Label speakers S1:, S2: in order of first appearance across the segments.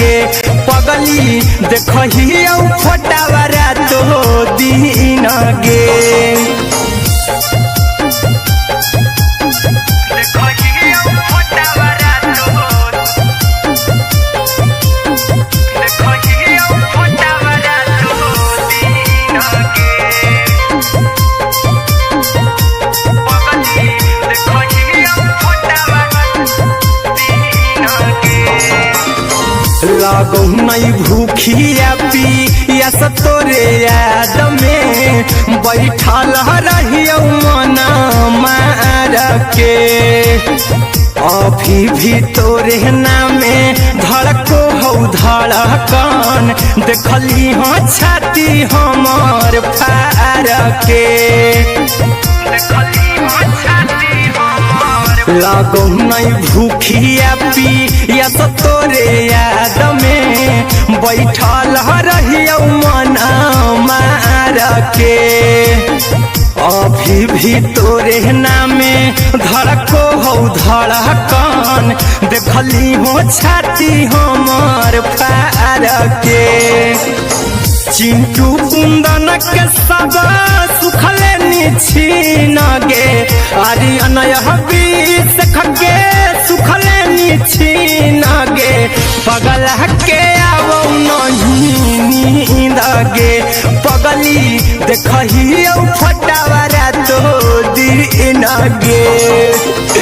S1: गे पगली देखही फोटावा रातो दिन गे लागो नहीं भूखिया पिया तोरे याद में बैठल रहियो मना मार के अभी भी तोरे नामे धड़को हो धड़कन देखली हाँ छाती हमर फार के लागो नहीं भूखिया पिया तोरे याद में बैठल रहियो मना मार के अभी भी तोरे नामे धड़को हो धड़कन देखली हो छाती हमर फार के चिंटू कुंदन के सब सुखले निछीन गे आर्यन बीस खगे सुखले निछीन गे पगल के आवो नहीं नींद गे पगली देखही फटावा रातो दिन गे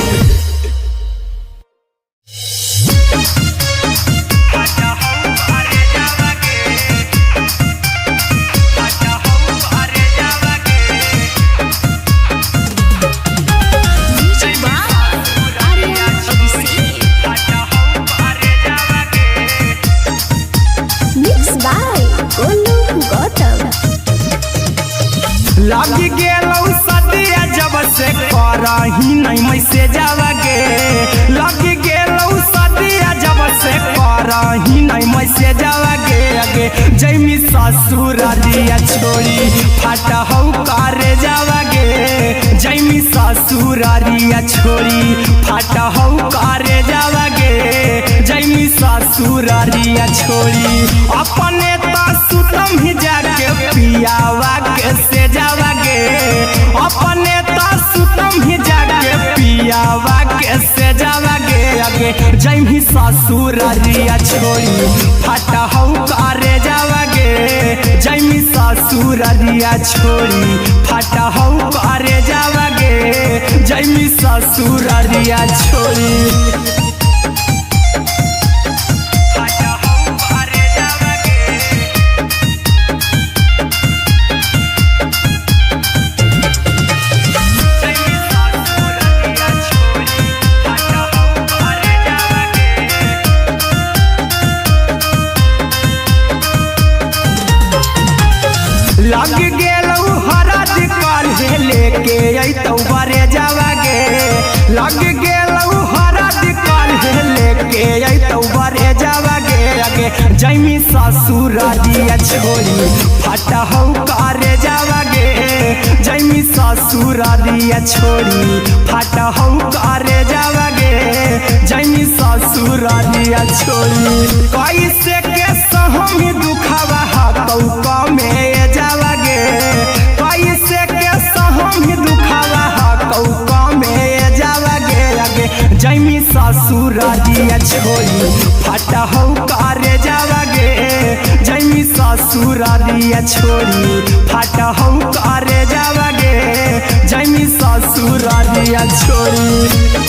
S1: लगी गेलौ सदिया जब से करही नहीं मैसेज गे लगी गेलौ सदिया जब से करही नहीं मैसेज गे अगे जैमी ससुरारिया छोड़ी फाटा हौ करे जावा गे जैमी ससुरारिया छोड़ी फाटा हौ करे जावा गे जैमी ससुरारिया छोड़ी अपने सुतम ही जाके पियावा के से जावा गे अपने सुतम ही जाके पियावा के से जावा गे अगे जैमी ससुरारिया छोड़ी फाटा हौ करे जावा गे जैमी ससुरारिया छोड़ी फाटा हौ करे जावा गे जैमी ससुरारिया छोड़ी लग गेलौ हरद काल्हे लेके अइतौ बरे जावा गे लग गेलौ हरद काल्हे लेके अइतौ बरे जावा गे अगे जैमी ससुरारिया छोड़ी फाटा हौ करे जावा गे जैमी ससुरारिया छोड़ी फाटा हौ करे जावा गे जैमी ससुरारिया छोड़ी कैसे के सहमी दुखावा हकौ में जावा गे कैसे के सहमी दुखावा हकौ में जावा गे अगे जैमी ससुरारिया छोड़ी फाटा हौ करे जावा गे जैमी ससुरारिया छोड़ी फाटा हौ करे जावा गे जैमी ससुरारिया छोड़ी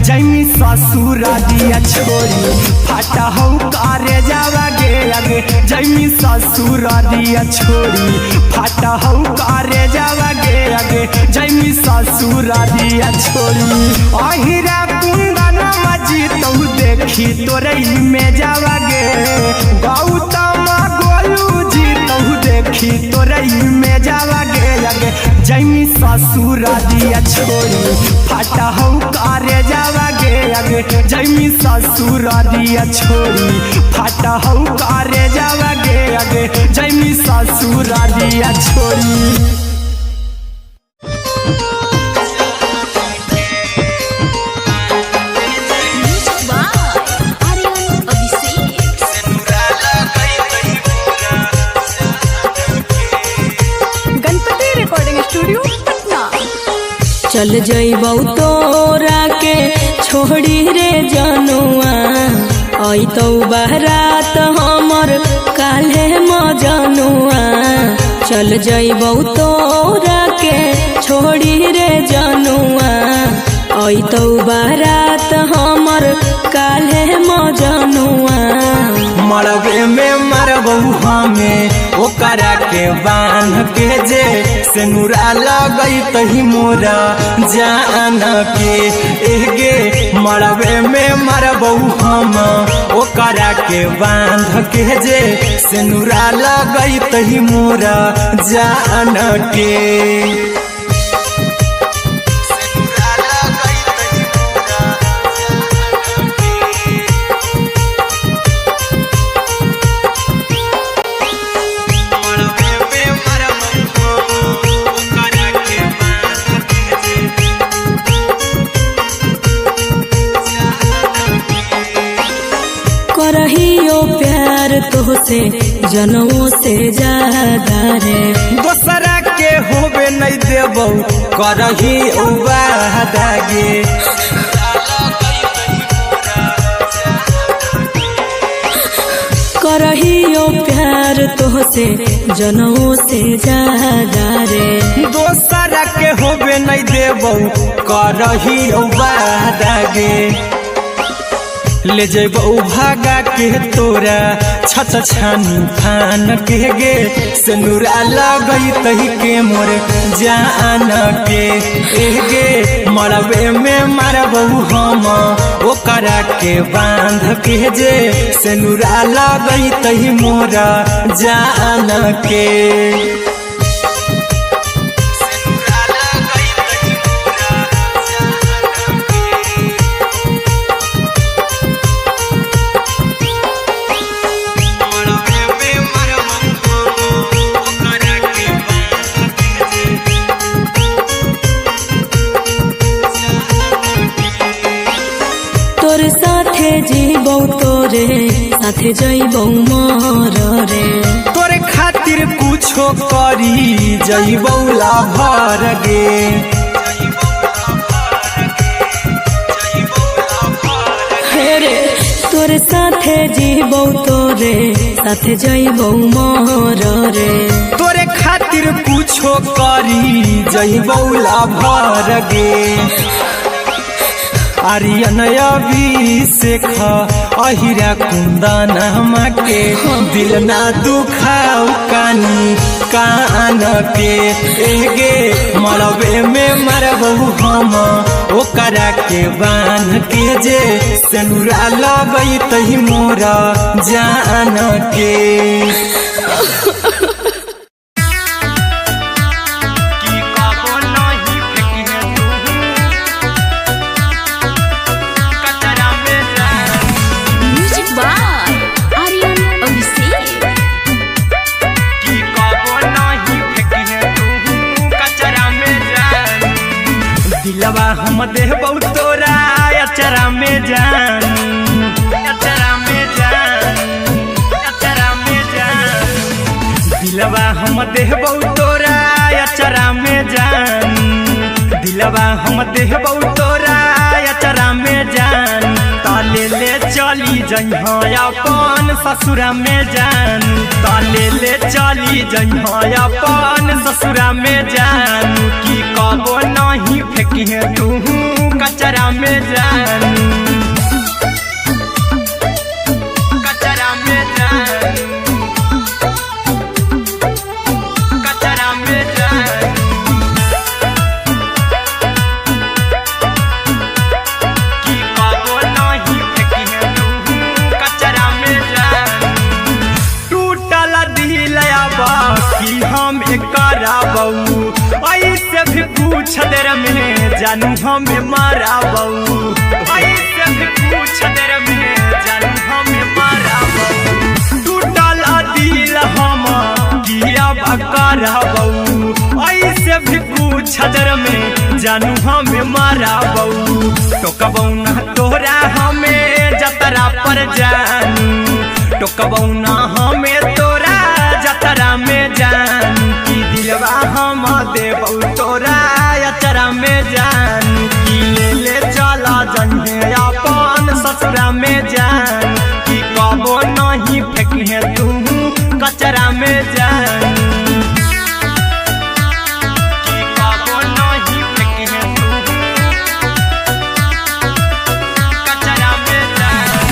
S1: जैमी ससुरारिया छोड़ी फाटा हौ करे जावा गे अगे जैमी ससुरारिया छोड़ी फाटा हौ करे जावा गे अगे जैमी ससुरारिया छोड़ी अहिरा कुंदन तोरई में जावागे गौतम गोलू जी तहु देखी तोरई में जावागे लगे जैमी ससुर दिया छोड़ी फाटा हूँ कारे जावागे लगे जैमी ससुर दिया छोड़ी फाटा हूँ कारे जावागे लगे जैमी ससुर दिया छोड़ी।
S2: चल जइबौ तोरा के छोड़ी रे जनुआ आई तो बारात हमर काल्हे मजनुआ चल जइबौ तोरा के छोड़ी रे जनुआ आई तो बारात हमर काल्हे मजनुआ
S1: मरबे में मरबू हमें ओकरा के बांध के जे सेनुरा लगई तही मोरा जान के एगे मरबे में मरबू हम ओकरा के बांध के जे सेनुरा लगई तही मोरा जान के।
S2: करहियो प्यार तोहसे जनमों से ज्यादा रे
S1: दोसरा के होबे नहीं देबौ करही वादा गे
S2: करहियो प्यार तोहसे जनमों से ज्यादा रे
S1: दोसरा के होबे नहीं देबौ करही वादा गे ले जेबौ भागा के तोरा छत छानी फान के गे सेनुरा लगई तही के मोर जान के एगे मरबे में मरबौ हम ओकरा के बांध के जे सेनुरा लगई तही मोरा जान के।
S2: तोरे साथे जीबौ तोरे साथे जइबौ मर रे
S1: तोरे खातिर कुछो करी जइबौ लाभर गे
S2: रे तोरे साथे जीबौ तोरे साथे जइबौ मर रे
S1: तोरे खातिर कुछो करी जइबौ लाभर गे आर्यन अभिषेक अहिरा कुंदन के दिल ना दुखाऊ कानी कान के एगे मरबे में मरबू हम ओकरा के बांध के जे सेनुरा लगई तही मोरा जान के। दिलवा हम देबौ तोरा अचरा में जान अचरा में जान अचरा में जान दिलवा हम देबौ तोरा अचरा में जान दिलवा हम देबौ तोरा अचरा में जान ताले ले चली जइहा अपन ससुरा में जान ताले ले चली जइहा अपन ससुरा में जान की कबो नहीं फेंकी तू कचरा में जान कचरा में जान कचरा में जान की कबो नहीं फेंकी तू देर में जानू हमें मारा बऊ, ऐसे भी पूछ देर में जानू हमें मारा बऊ। टूटल दिल हम किया बकरा बऊ, ऐसे भी पूछ देर में जानू हमें मारा बऊ। टोकबऊ ना तोरा हमें जतरा पर जानू, टोकबऊ ना हमें तोरा जतरा में जानू। की दिलवा हम देबऊ तोरा अचरा में जानू, की ले चला जन्हे अपन ससुरा में जानू। की कबो नहीं फेंके तू कचरा में जानू, की कबो नहीं फेंके तू कचरा में जानू।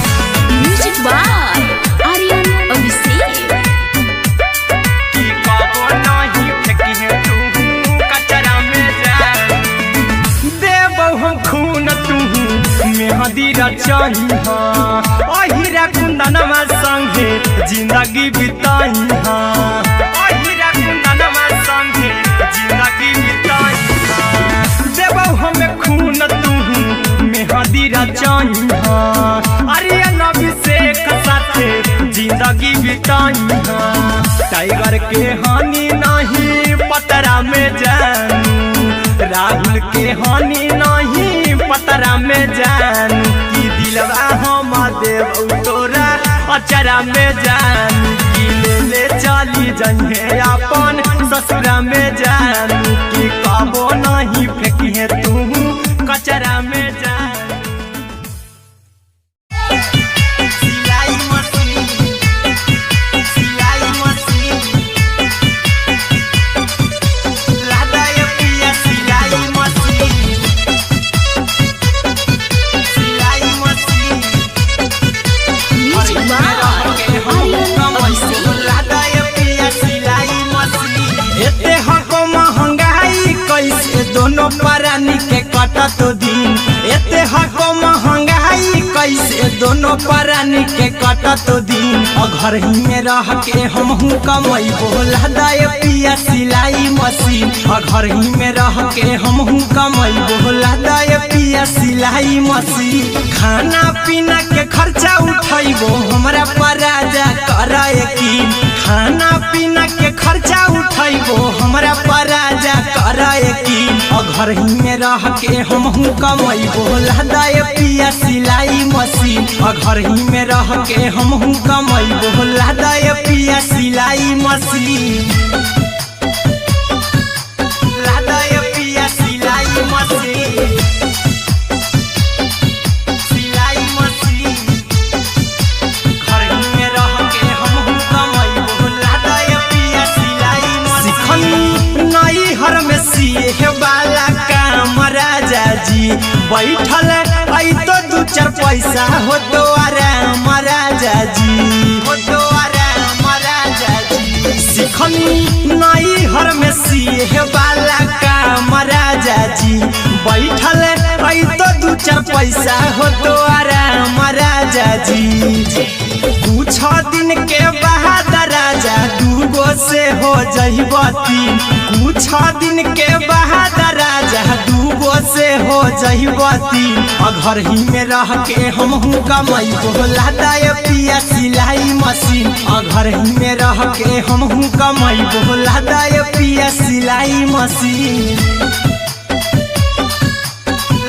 S2: Music by Aryan Abhishek.
S1: की कबो नहीं फेंके तू कचरा में जानू। देबऊ हम खून तू मेहदी रचाई हाँ, अहिरा कुंदनमा संगे जिंदगी बिताई हाँ, अहिरा कुंदनमा संगे जिंदगी बिताई हाँ। देबऊ हमें खून तू मेहदी रचाई हाँ, आर्यन अभिषेक साथे जिंदगी बिताई हाँ। टाइगर के हानि नहीं पतरा में जानू, राहुल के हानि नहीं पतरा में जानू। की दिलवा हम देबऊ तोरा अचरा में जानू, की ले चली जन्हे अपन ससुरा में जानू। की कबो नहीं फेंके तू कचरा में जानू। सिलाई मशीन, सिलाई मशीन, लादा ये पिया सिलाई मशीन, सिलाई machine.
S2: Music by Aryan Abhishek.
S1: लादा ये पिया सिलाई मशीन। एते हको महंगाई कैसे दोनों परानी के कटत दिन, एते हको महंगाई कैसे दोनों परानी के कटत दिन। और घर ही में रह के हमहू कमैबो लादा ये पिया सिलाई मशीन, और घर ही में रह के हमहू कमैबो लादा ये पिया सिलाई मशीन। खाना पीना के खर्चा उठैबो हमरा पर राजा कर यकीन, खाना पीना के खर्चा उठैबो हमरा पर राजा कर यकीन। और घर ही में रह के हमहू कमैबो लादा ये पिया सिलाई मशीन, और घर ही में रह के हमहू कमैबो लादा ये पिया सिलाई मशीन, लादा ये पिया सिलाई मशीन, सिलाई मशीन। घर ही में रह के हमहू कमैबो लादा ये पिया सिलाई मशीन। सिखनी नई हर में सीहे वाला काम राजा जी, बैठल आई तो दू चार पैसा हो तो आराम राजा जी, हो तो आराम राजा जी। सिखनी नई हर में सीहे वाला काम राजा जी, बैठल आई तो दू चार पैसा हो तो आराम राजा जी। कुछ दिन के बाद राजा दूगो से हो जइबो तीन, कुछ दिन के बाद राजा दूगो से हो जइबो तीन। और घर ही में रह के हमहू कमैबो लादा ये पिया सिलाई मशीन, और घर ही में रह के हमहू कमैबो लादा ये पिया सिलाई मशीन,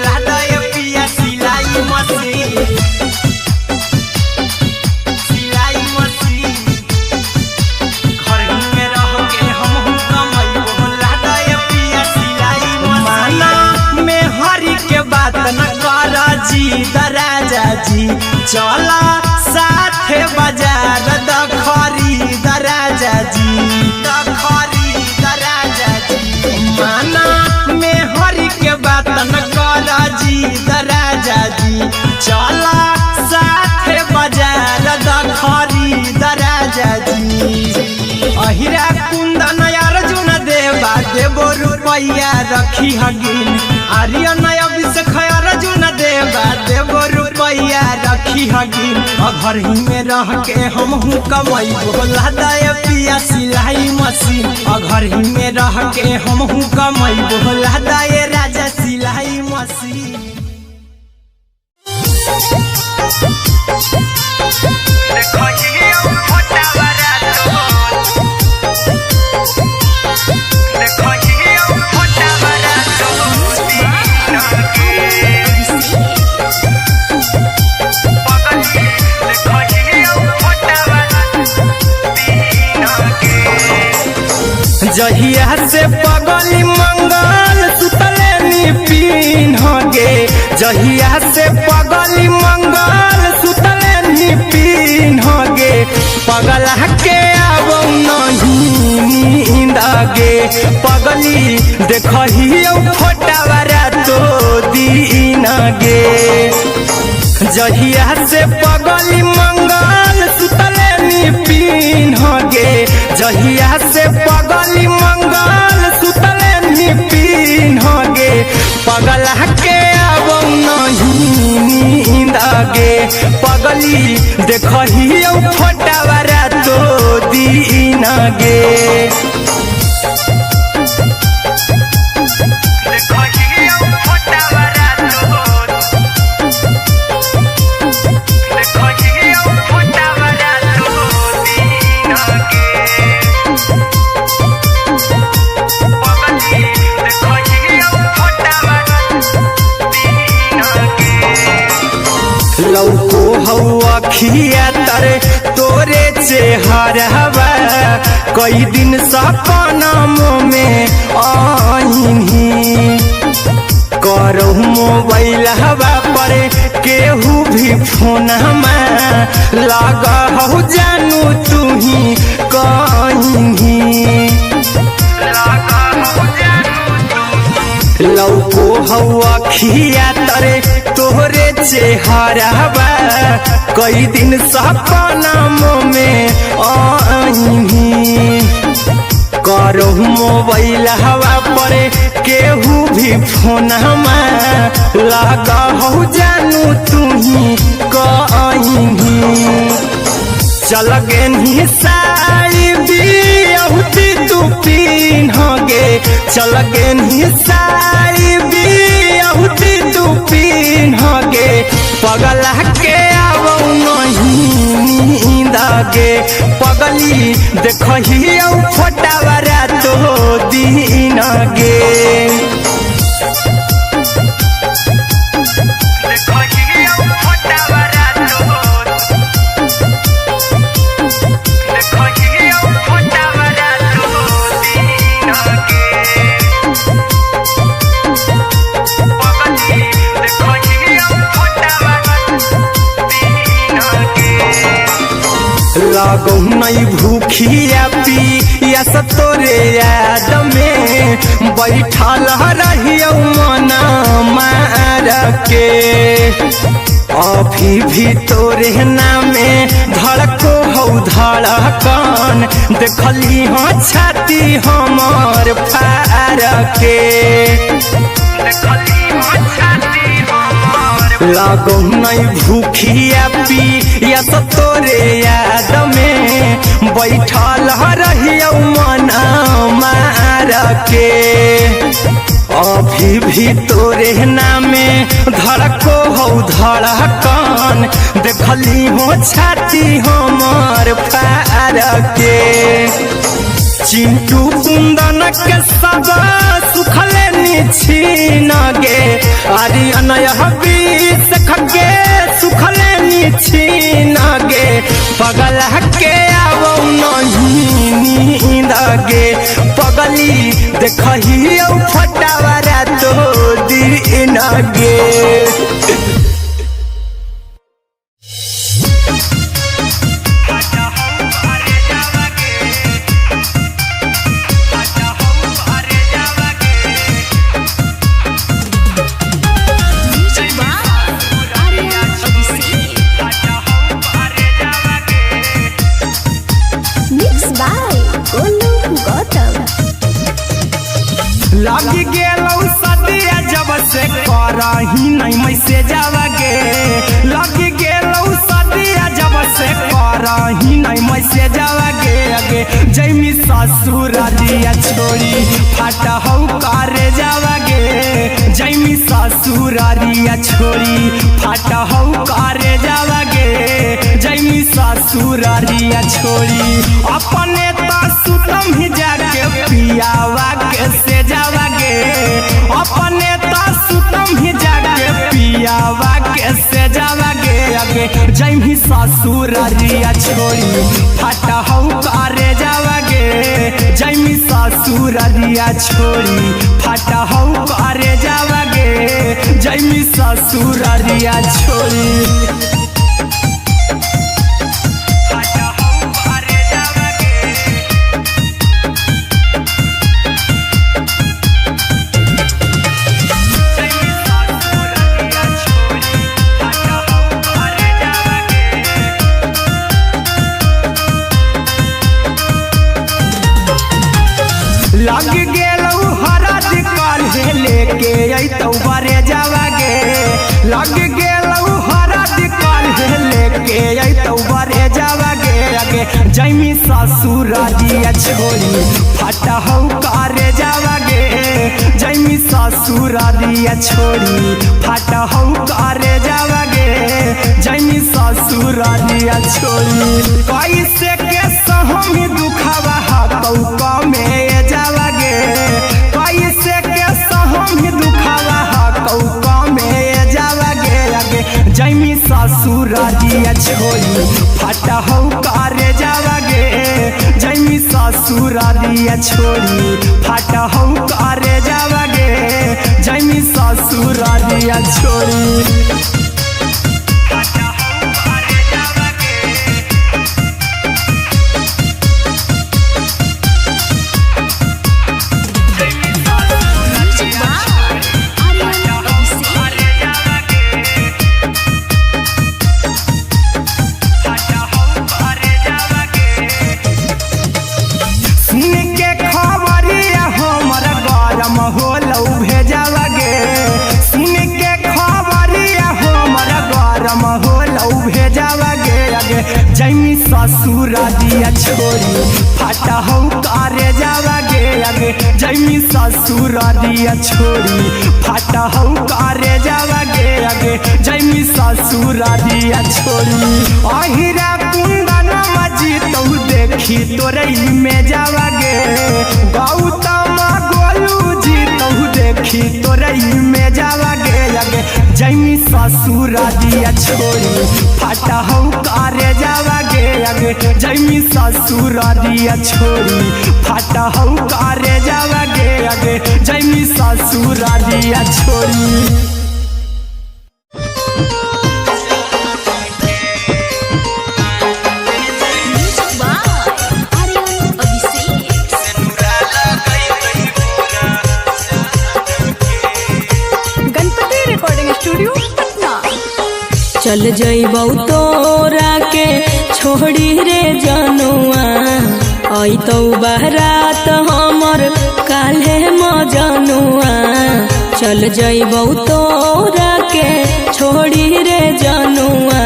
S1: लादा ये पिया सिलाई मशीन, सिलाई मशीन। घर ही में रह के हमहू कमैबो लादा ये पिया सिलाई मशीन। माना में हरी के बात न कर जी दराजा जी, चला साथे बाजार दखरी दराजा जी, दखरी दराजा जी। माना में हरी के बात न कर जी दराजा जी, चला साथे बाजार दखरी दराजा जी। अहिरा कुंदन अर्जुन देवा देबो रुपैया रखी हगिन, आर्यन अभिषेक अर्जुन देवा देबो रुपैया रखी हगिन। घर ही में रह के हम कमाई बोला दाय पिया सिलाई मशीन घर ही में रह के हम कमाई बोला दाय राजा सिलाई मशीन जहिया से पगली मंगल सुतले निपिन गे जहिया से पगली मंगल सुतले निपिन गे पगला के आबो नहीं नींद गे पगली देखहियो फोटावारा तो दीन गे जहिया से पगली मंगल सुतले निपिन गे जहिया से पगली मंगल सुतले निपिन गे पगला के आबो नहीं नींद गे पगली देखहियो फोटावारा तो दीन गे लौको हवा खिया तरे तोरे चेहरवा कई दिन सपना में आईनी करहु मोबाइल हवा पर केहू भी फोन लगा हो जानू तू ही कहीं लौको हवा खिया तरे तोहरे चेहरवा कई दिन सपना में आईनी करहु मोबाइल हवा पर केहू भी फोन लगा हो जानू तू ही कहीं चल गेनी साड़ी बिहुती तू पीन गे चल गेनी साड़ी बिहुती तू पीन गे पगला के आबो नहीं नींद गे पगली देखहियो फोटावारा तो दीन गे लागो नहीं भूखिया पिया तोरे याद में बैठल रहियो मना मार के अभी भी तोरे नामे धड़को हो धड़कन देखली हो छाती हमर फार के लागो नहीं भूखिया पिया तोरे याद में बैठल रहियो मना मार के अभी भी तोरे नामे धड़को हो धड़कन देखली हो छाती हमर फार के चिंटू कुंदन के सब सुखले निछीन गे आर्यन हबीस खगे सुखले निछीन गे पगला के आबो नहीं नींद गे पगली देखहियो फोटावारा तो दीन गे लगी गेलौ सदिया जब से करही नहीं मैसेज आवा गे लगी गेलौ सदिया छोड़ी फाटा हौ करे जावागे जैमी ससुरारिया छोड़ी फाटा हौ करे जावागे जैमी ससुरारिया छोड़ी अपने तो सुतम ही जाके पियावा के से जावागे अपने तो सुतम ही जाके पियावा के से जावागे आगे जैमी ससुरारिया छोड़ी फाटा हौ करे जावागे जैमी ससुरारिया छोड़ी फाटा हौ करे जावागे जैमी ससुरारिया छोड़ी लग गेलौ हरद काल्हे लेके अइतौ बरे जावागे लग गेलौ हरद काल्हे लेके अइतौ बरे जावागे आगे जैमी ससुरारिया छोड़ी फाटा हौ करे जावागे जैमी ससुरारिया छोड़ी फाटा हौ करे जावागे जैमी ससुरारिया छोड़ी कैसे के सहम दुखावा हाथौ कमे जावागे कैसे के सहम दुखावा हाथौ कमे जावागे आगे जैमी ससुरारिया छोड़ी फाटा हौ करे जावागे जैमी ससुरारिया छोड़ी फाटा हौ करे जावागे जैमी ससुरारिया छोड़ी होलौ भेजावागे सुन के खबरिया हमर गरम होलौ भेजावागे आगे जैमी ससुरारिया छोड़ी फाटा हौ करे जावागे आगे जैमी ससुरारिया छोड़ी फाटा हौ करे जावागे आगे जैमी ससुरारिया छोड़ी अहिरा कुंदन मजी तौ देखी तोरई में जावागे गौतम देखी तोरई में जावागे आगे जैमी ससुरारिया छोड़ी फाटा हौ करे जावागे आगे जैमी ससुरारिया छोड़ी फाटा हौ करे जावागे आगे जैमी ससुरारिया छोड़ी
S2: चल जइबौ तोरा के छोड़ी रे जनुआ अइतौ बारात हमर काल्हे मजनुआ चल जइबौ तोरा के छोड़ी रे जनुआ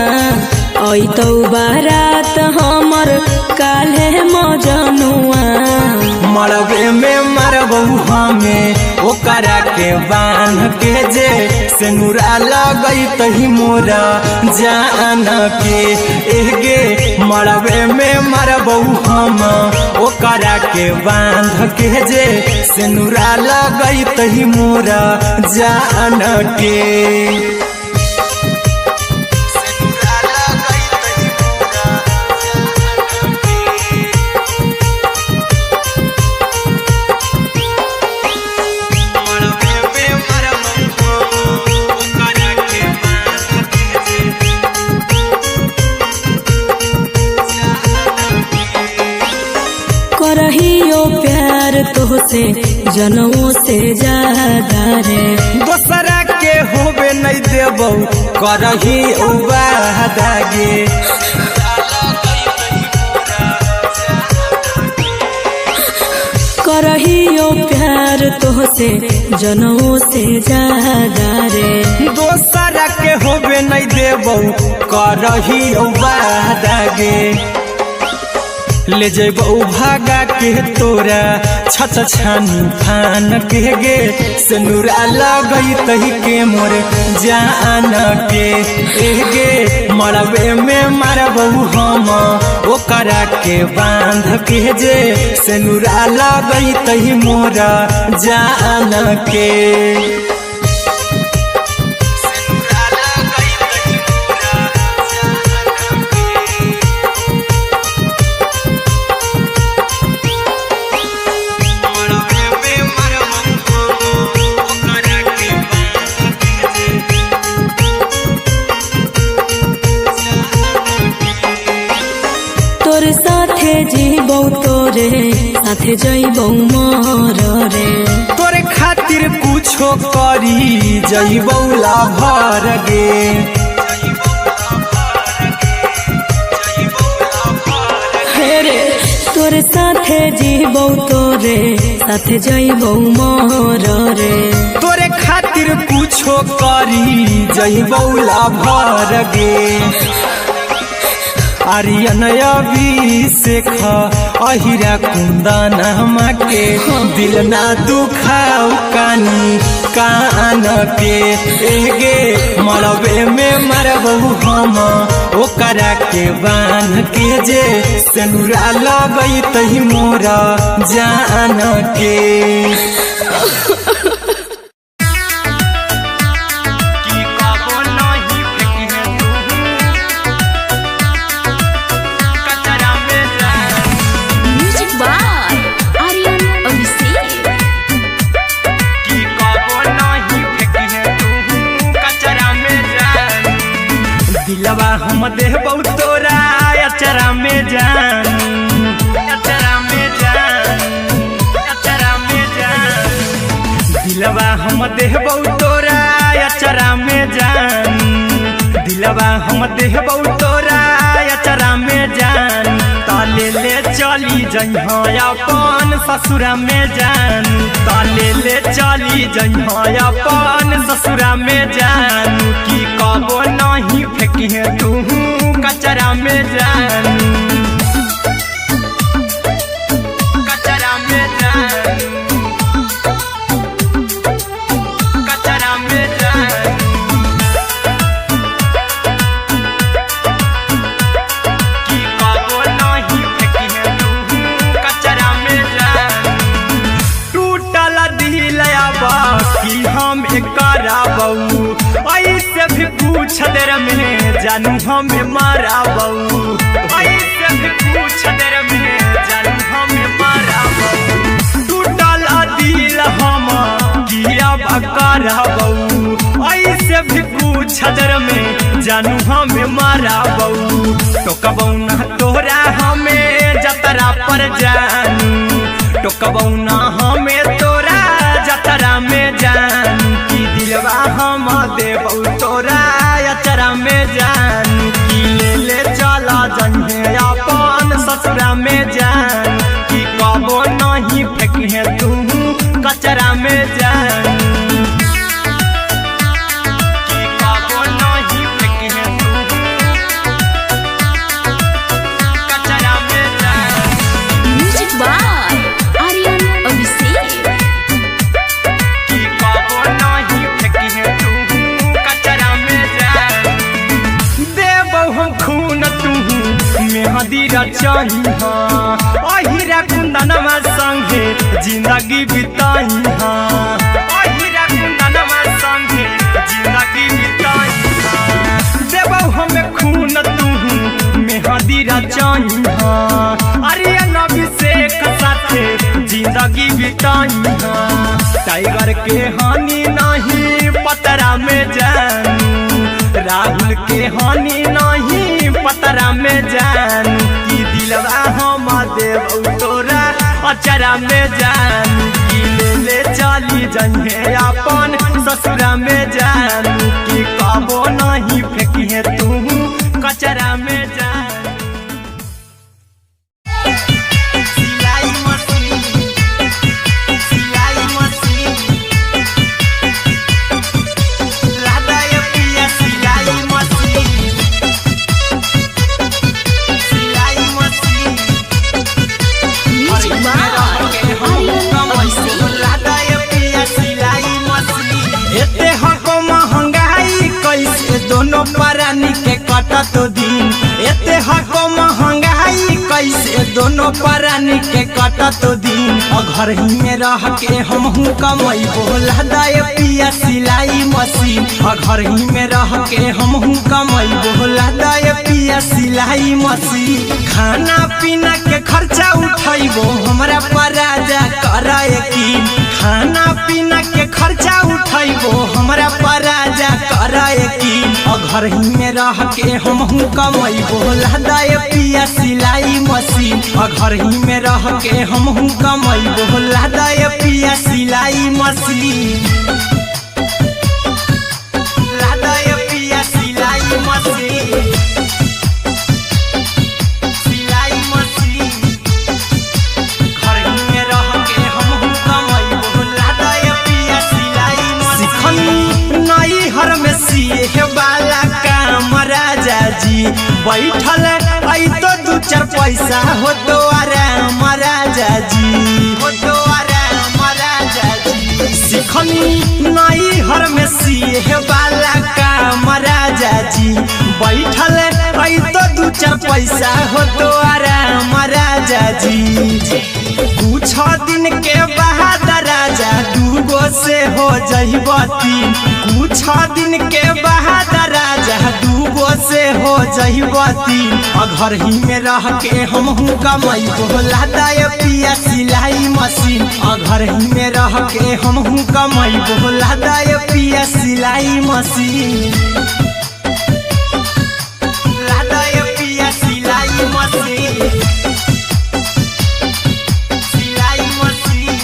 S2: अइतौ बारात हमर काल्हे मजनुआ
S1: मरबे में मरबौ हमें ओकरा के बांध के जे सेनुरा लगैतहि मोरा जान के एगे मरबे में मरबौ हम ओकरा के बांध के जे सेनुरा लगैतहि मोरा जान के
S2: करहियो प्यार तोहसे जनमों से ज्यादा रे
S1: दोसरा के होबे नहीं देबौ करही उबादागे
S2: करहियो प्यार तोहसे जनमों से ज्यादा रे
S1: दोसरा के होबे नहीं देबौ करही उबादागे ले जैबौ भागा के तोरा छछ छानी फान के गे सिनुरा लगई तही के मोर जान के गे मरबे में मारबौ हम ओकरा के बांध के जे सिनुरा लगई तही मोर जान के
S2: तोरे साथे जीबौ तोरे साथे जइबौ मोर रे
S1: तोरे खातिर कुछो करी जइबौ लाभर गे
S2: रे तोरे साथे जीबौ तोरे साथे जइबौ मोर रे
S1: तोरे खातिर कुछो करी जइबौ लाभर गे आर्यन अभिषेक अहिरा कुंदन के दिल ना दुखाऊ कानी कान के गे मरबे में मरबौ हम ओकरा के बांध के जे सिनुरा लगई तही मोरा जान के दिलवा हम देबौ तोरा अचरा में जान अचरा में जान अचरा में जान दिलवा हम देबौ तोरा अचरा में जान दिलवा हम देबौ तोरा अचरा में जान ताले ले चली जइहा अपन ससुरा में जान ताले ले चली जइहा अपन ससुरा में जान की कबो नहीं फेंकी तू कचरा में जान कचरा में जान कचरा में जान की कबो नहीं फेंकी तू कचरा में जान टूटल दिल बाकी हम कराबौ ऐसे भी पूछ देर में जानू हमें माराबौ ऐसे भी पूछ देर में जानू हमें माराबौ टूटल दिल हम किया कराबौ ऐसे भी पूछ देर में जानू हमें माराबौ टोकबौ ना तोरा हमें जतरा पर जानू टोकबौ ना हमें तोरा जतरा में जानू की दिलवा हम देबौ तोरा अचरा में जान की ले चला जन्हे अपन ससुरा में जान की कबो नहीं फेंकी तू कचरा में जान की कबो नहीं फेंकी तू कचरा में जान
S2: म्यूजिक बाय आर्यन अभिषेक
S1: की कबो नहीं फेंकी तू कचरा में जान देबौ हम खून तू मेहदी रचाई अहिरा कुंदनमा संगे जिंदगी बिताई अहिरा कुंदनमा संगे जिंदगी बिताई देबौ हमें खून तू मेहदी रचाई आर्यन अभिषेक साथे जिंदगी बिताई टाइगर के हानि नहीं पतरा में जानू राहुल के हानि नहीं पतरा में जानू की दिलवा हम देबौ तोरा अचरा में जानू की ले चली जइहे अपन ससुरा में जानू की कबो नहीं फेंकी तू कचरा में जानू के कटत दिन एते हको महंगाई कैसे दोनों प्राणी के कटत दिन घर ही में रह के हमहू कमाई बोला दाए पिया सिलाई मशीन घर ही में रह के हमहू कमाई बोला दाए पिया सिलाई मशीन खाना पीना के खर्चा उठाइबो हमरा पर राजा करे यकीन खाना पीना के खर्चा उठाइबो हमरा पर राजा करे यकीन घर ही में रह के हमहू कमाई बोला दाए पिया सिलाई मशीन घर ही में रह के हमहू कमाई बोला दाए पिया सिलाई मशीन लादाए पिया सिलाई मशीन सिलाई मशीन घर ही में रह के हमहू कमाई बोला दाए पिया सिलाई मशीन नई हर में सिए वाला काम राजा जी बैठल आई तो दू चार पैसा हो तो आराम राजा जी हो तो आराम राजा जी सिखनी नई हर में सिए वाला काम राजा जी बैठल आई तो दू चार पैसा हो तो आराम राजा जी कुछ दिन के बाद राजा दूगो से हो जइब तीन कुछ दिन के बाद राजा दूगो से हो जइब तीन घर ही में रह के हमहू कमाई बोला दाए पिया सिलाई मशीन घर ही में रह के हमहू कमाई बोला दाए पिया सिलाई मशीन लादाए पिया सिलाई मशीन सिलाई मशीन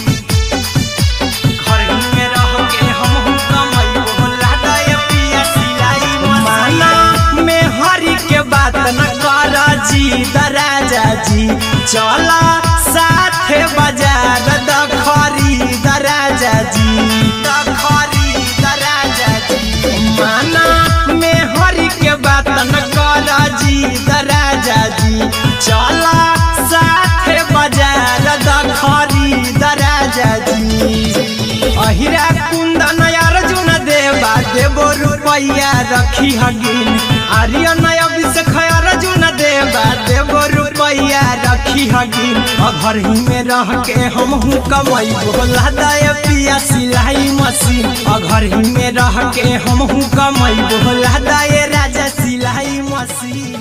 S1: घर ही में रह के हमहू कमाई बोला दाए पिया सिलाई मशीन में हरी के बात न कर जी दराजा जी चला साथे बाजार दखरी दराजा जी दखरी दराजा जी माना में हरी के बात न कर जी दराजा जी चला साथे बाजार दखरी दराजा जी अहिरा कुंदन अर्जुन देवा देवो रुपया रखी हगिन आर्यन अभिषेक अर्जुन देवा देवो रुपया रखी हगिन घर ही में रह के हमहू कमाई बोला दाए पिया सिलाई मशीन घर ही में रह के हमहू कमाई बोला दाए राजा सिलाई मशीन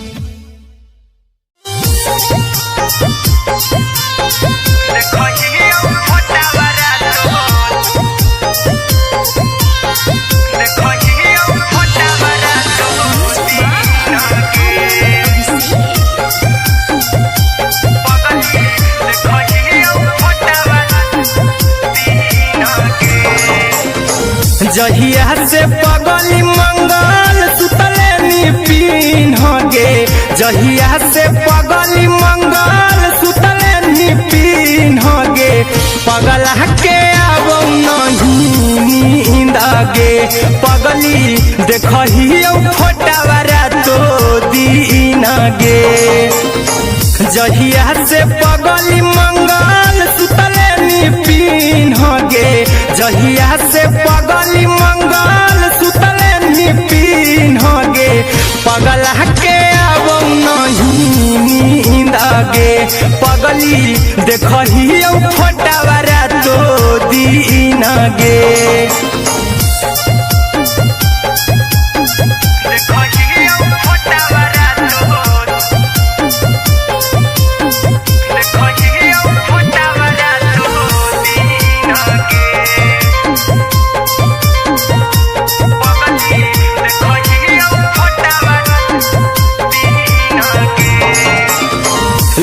S1: जहिया से पगली मंगल सुतले निपिन गे जहिया से पगली मंगल सुतले निपिन गे पगला के अब नहीं नींद गे पगली देखही फोटावारा तो दीन गे जहिया से पगली मंगल सुतले निपिन गे जहिया से पगली मंगल सुतले निपिन गे पगला के अब नहीं नींद गे पगली देखही फोटावारा तो दीन गे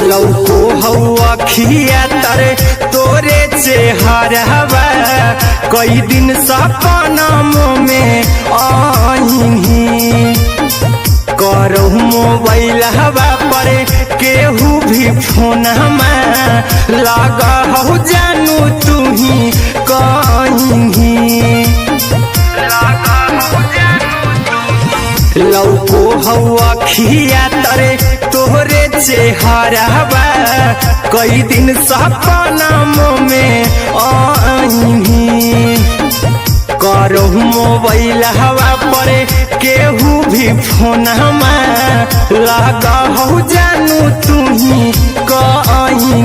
S1: लौको हवा खिया तरे तोरे चेहरवा कई दिन सपना में आईनी करो मोबाइल हवा पर केहू भी फोन लगा हो जानू तू ही कहीं लौको हवा खिया तरे तोहरे चेहरवा कई दिन सपना में आईनी करो मोबाइल हवा पर केहू भी फोन लगा हो जानू तुम्ही कहीं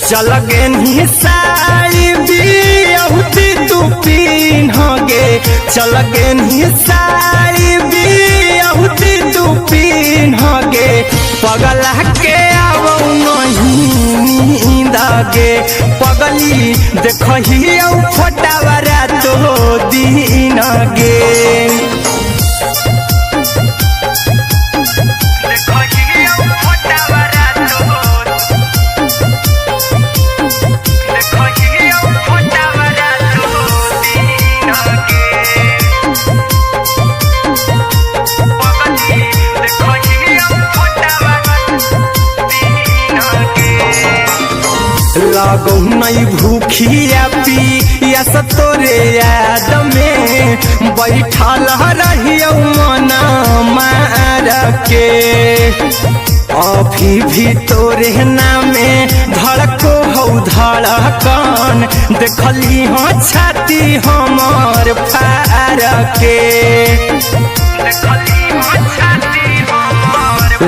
S1: चल गे साड़ी बिहुती तू पीन्हगे चल गे साड़ी बिहुती तू पीन्हगे पगला के आवो नहीं नींदगे पगली देखही फोटावरा तो दिन गे लागो नहीं भूखिया पिया तोरे याद में बैठल रहियो मना मार के अभी भी तोरे नामे धड़को हो धड़कन देखली हो छाती हमर फार के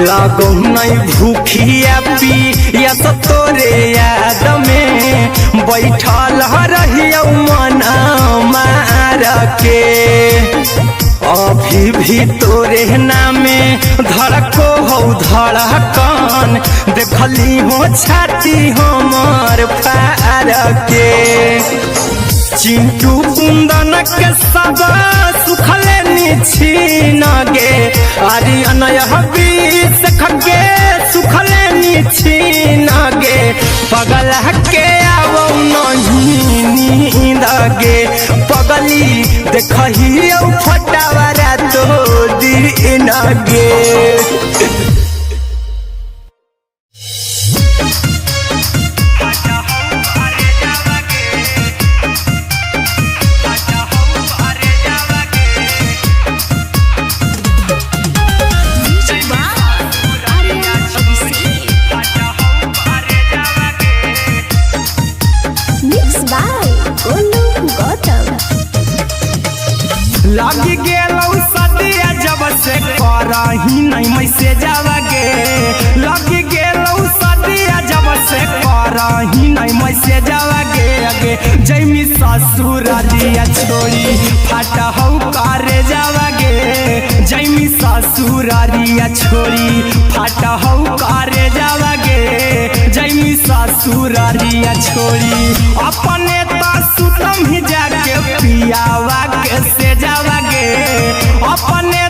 S1: लागो नहीं भूखिया पिया तोरे याद में बैठल रहियो मना मार के अभी भी तोरे नामे धड़को हो धड़कन देखली हो छाती हमर फार के चिंटू कुंदन के सब सुखले छीन गे आर्यन बीस खगे सुखले छीन गे पगला के आवो नहीं नींद गे पगली देखही फटावरा तो दिन गे लागी गेलौ सदिया जब से करही नहीं मैसेजवा गे लागी गेलौ सदिया जब से करही नहीं मैसेजवा गे अगे जैमी ससुरालिया छोड़ी फाटा हौ करे जावा गे जैमी ससुरालिया छोड़ी फाटा हौ करे जावा गे जैमी ससुरालिया छोड़ी अपने सुतम ही जाके पियावा के से जावा गे अपने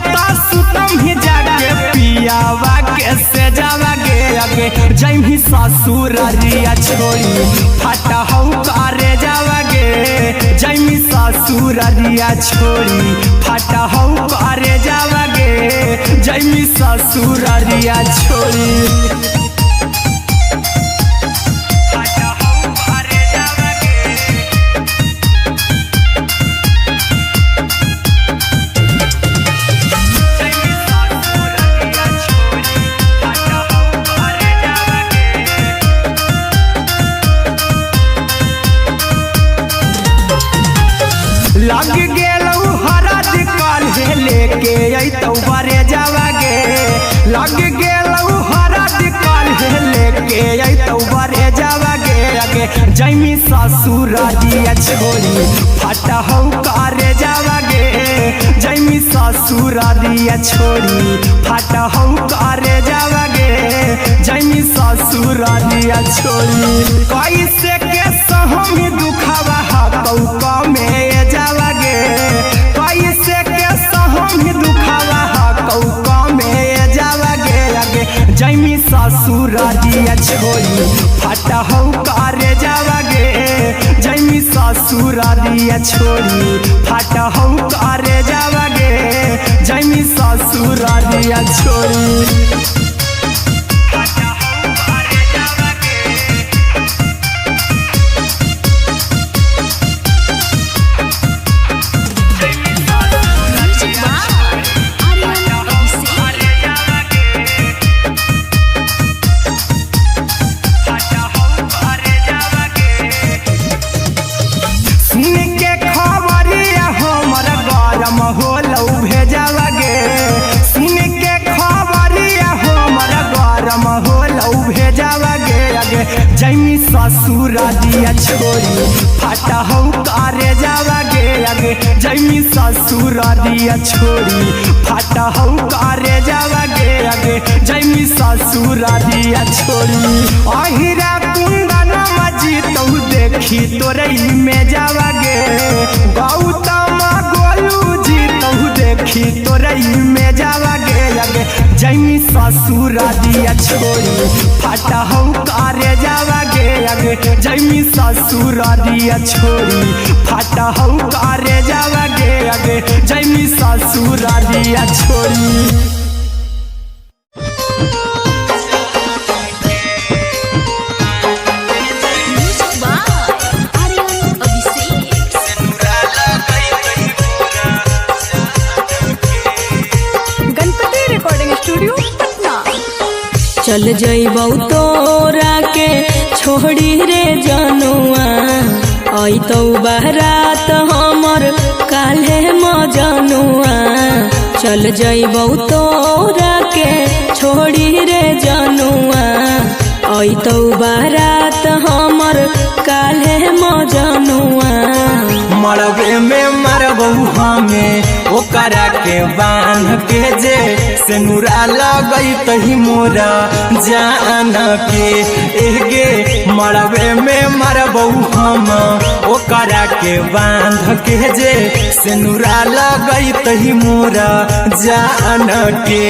S1: सुतम ही जाके पियावा के से जावा गे अगे जैमी ससुरालिया छोड़ी फाटा हौ करे जावा गे जैमी ससुरालिया छोड़ी फाटा हौ करे जावा गे जैमी ससुरालिया छोड़ी लग गेलौ हरद काल्हे लेके अइतौ बरे जावा गे लग गेलौ हरद काल्हे लेके अइतौ बरे जावा गे अगे जैमी ससुरालिया छोड़ी फाटा हौ करे जावा गे जैमी ससुरालिया छोड़ी फाटा हौ करे जावा गे जैमी ससुरालिया छोड़ी कैसे के सहमी दुखावा हतौ कमे जावा गे कैसे के सहमी दुखावा हतौ कमे जावा गे अगे जैमी ससुरालिया छोड़ी फाटा हौ करे जावा गे जैमी ससुरालिया छोड़ी फाटा हौ करे जावा गे जैमी ससुरालिया छोड़ी सुन के जैमी ससुर दिया छोड़ी फाटा हो करे जावा गे आगे जैमी ससुर दिया छोड़ी फाटा हो करे जावा गे आगे जैमी ससुर दिया छोड़ी अहिरा कुंदन मजी तो देखी तोरई में जावा गे गौतम गोलू जी तो देखी तोरई में जावा गे आगे जैमी ससुर दिया छोड़ी फाटा हो करे जावा गे आगे जैमी ससुर दिया छोड़ी फाटा हो करे जावा गे आगे जैमी ससुर दिया छोड़ी
S2: चल जइबौ तोरा के छोड़ी रे जनुआ आई तो बारात हमर काल्हे मजनुआ चल जइबौ तोरा के छोड़ी रे जनुआ आई तो बारात हमर काल्हे मजनुआ
S1: मरबे में मरबू हमें ओकरा के बांध के जे सेनुरा लगई तही मोरा जान के एगे मरबे में मरबू हम ओकरा के बांध के जे सेनुरा लगई तही मोरा जान के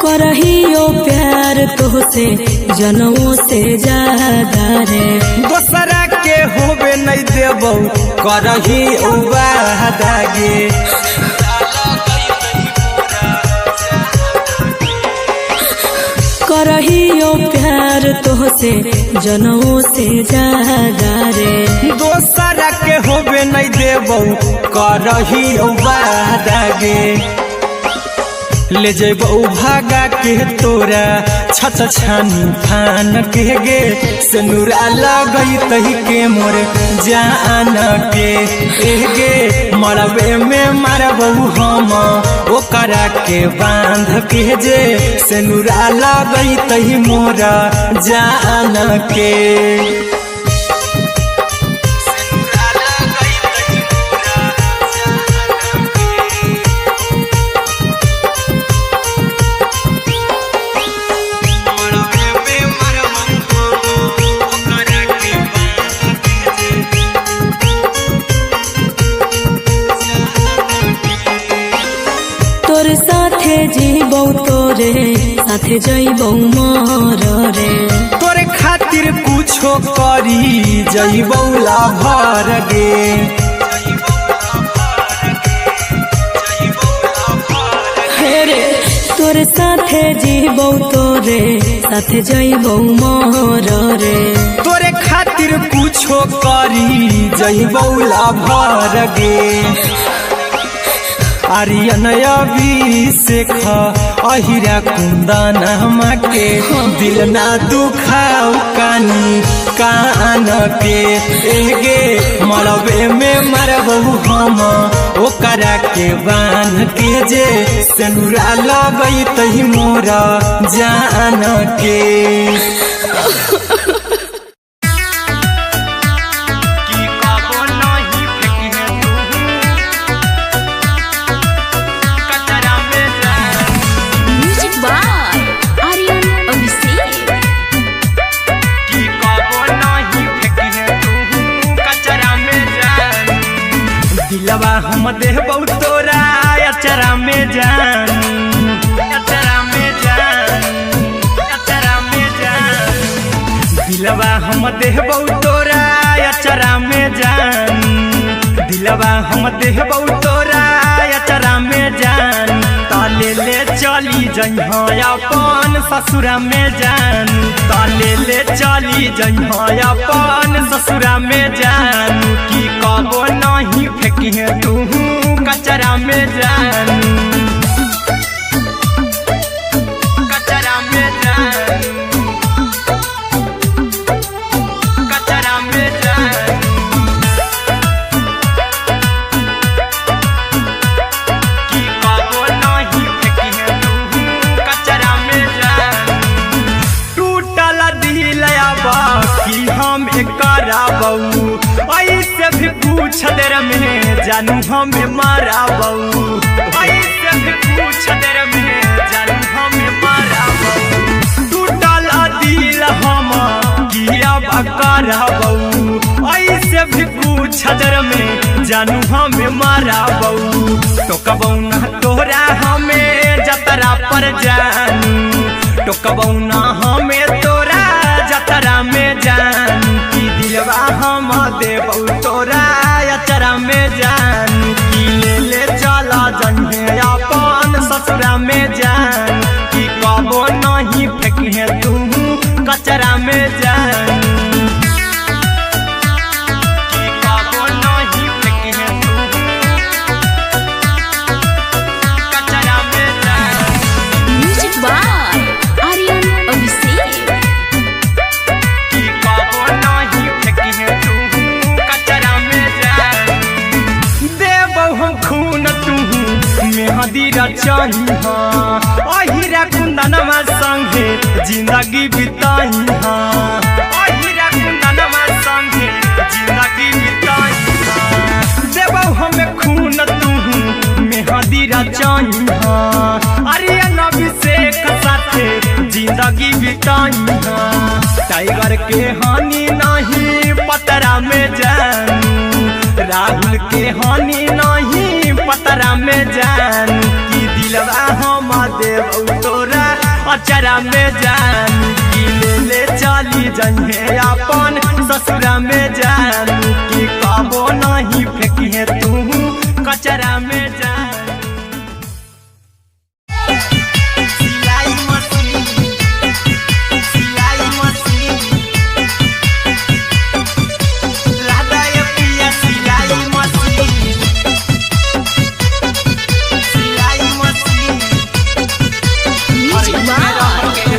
S2: करहियो प्यार तोहसे जनमों से ज्यादा रे
S1: दोसरा के होबे नहीं देबौ करही वादा गे
S2: करहियो प्यार तोहसे जनमों से ज्यादा रे
S1: दोसरा के होबे नहीं देबौ करही वादा गे ले जेबौ भागा के तोरा छछ छानी फान के गे सेनुरा लगई तही के मोर जान के एगे मरबे में मरबौ हम ओकरा के बांध के जे सेनुरा लगई तही मोरा जान के
S2: तोर साथे जीबौ तोरे साथे जइबौ मोर रे
S1: तोरे खातिर कुछो करी जइबौ लाभर गे
S2: हेरे तोर साथे जीबौ तोरे साथे जइबौ मोर रे
S1: तोरे खातिर कुछो करी जइबौ लाभर गे आर्यन अभिषेक अहिरा कुंदन के दिल ना दुखाऊ कानी कान के एगे मरबे में मरबू हम ओकरा के बांध के जे सेनुरा लगई तही मोरा जान के दिलवा हम देबौ तोरा अचरा में जानू अचरा में जानू अचरा में जानू दिलवा हम देबौ तोरा अचरा में जानू दिलवा हम देबौ तोरा अचरा में जानू ताले ले चली जइहा अपन ससुरा में जानू ताले ले चली जइहा अपन ससुरा में जानू की कबो नहीं फेंकी तू कचरा में जानू ऐसे भी पूछ देर में जानू हमें मारा बऊ, ऐसे भी पूछ देर में जानू हमें मारा बऊ। टूटल दिल हम किया बकरा बऊ, ऐसे भी पूछ देर में जानू हमें मारा बऊ। तो कबऊ ना तोरा हमें जतरा पर जानू, तो कबऊ ना हमें तोरा जतरा में जानू। की दिलवा हम देबऊ तोरा अचरा में जानू, की ले चला जन्हे अपन ससुरा में जानू। की कबो नहीं फेंके तू कचरा में जानू, की कबो नहीं फेंके तू कचरा में जानू।
S2: Music by Aryan Abhishek.
S1: की कबो नहीं फेंके तू कचरा में जानू। देबऊ हम खून तू मेहदी रचाई हाँ, अहिरा कुंदनमा संगे जिंदगी बिताई हाँ, अहिरा कुंदनमा संगे जिंदगी बिताई हाँ। देबऊ हमें खून तू मेहदी रचाई हाँ, आर्यन अभिषेक साथे जिंदगी बिताई हाँ। टाइगर के हानि नहीं पतरा में जानू, राहुल के हानि नहीं पतरा में जानू। की दिलवा हम देबऊ तोरा अचरा में जानू, की ले चली जन्हे अपन ससुरा में जानू। की कबो नहीं फेंके तू कचरा में जानू। सिलाई मशीन, सिलाई मशीन, राधा ये पिया सिलाई मशीन, सिलाई machine.
S2: Music by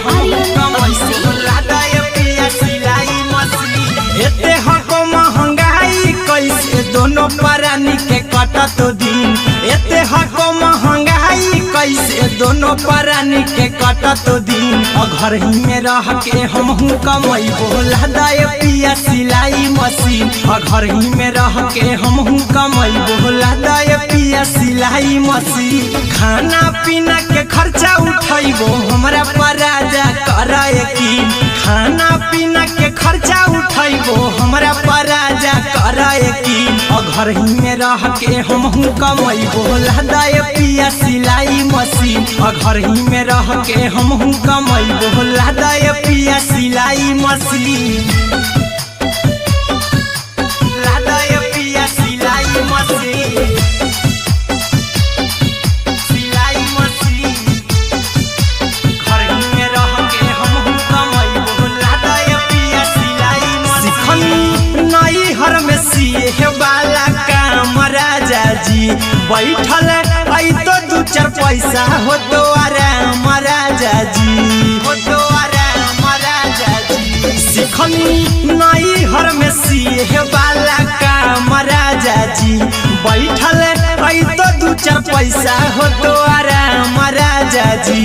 S2: Aryan Abhishek.
S1: Radha ये पिया सिलाई मशीन। एते हको महंगाई कैसे दोनों परानी के कटत दिन, एते हको महंगाई कैसे दोनों परानी के कटत दिन। घर ही में रह के हमहू कमैबो लादा ये पिया सिलाई मशीन, घर ही में रह के हमहू कमैबो लादा ये पिया सिलाई मशीन। खाना पीना के खर्चा उठैबो हमरा पर राजा कर यकीन, खाना पीना के खर्चा उठैबो हमरा पर राजा कर यकीन। घर ही में रह के हमहू कमैबो लादा ये पिया सिलाई मशीन, घर ही में रह के हमहू कमैबो लादा ये पिया सिलाई मशीन, लादा ये पिया सिलाई मशीन, सिलाई मशीन। घर ही में रह के हमहू कमैबो लादा ये पिया सिलाई मशीन। सिखनी नई हर में सिए वाला काम राजा जी, बैठल आई तो दू चार पैसा हो तो आराम राजा जी, हो तो आराम राजा जी। सिखनी नई हर में सिए वाला काम राजा जी, बैठल आई तो दू चार पैसा हो तो आराम राजा जी।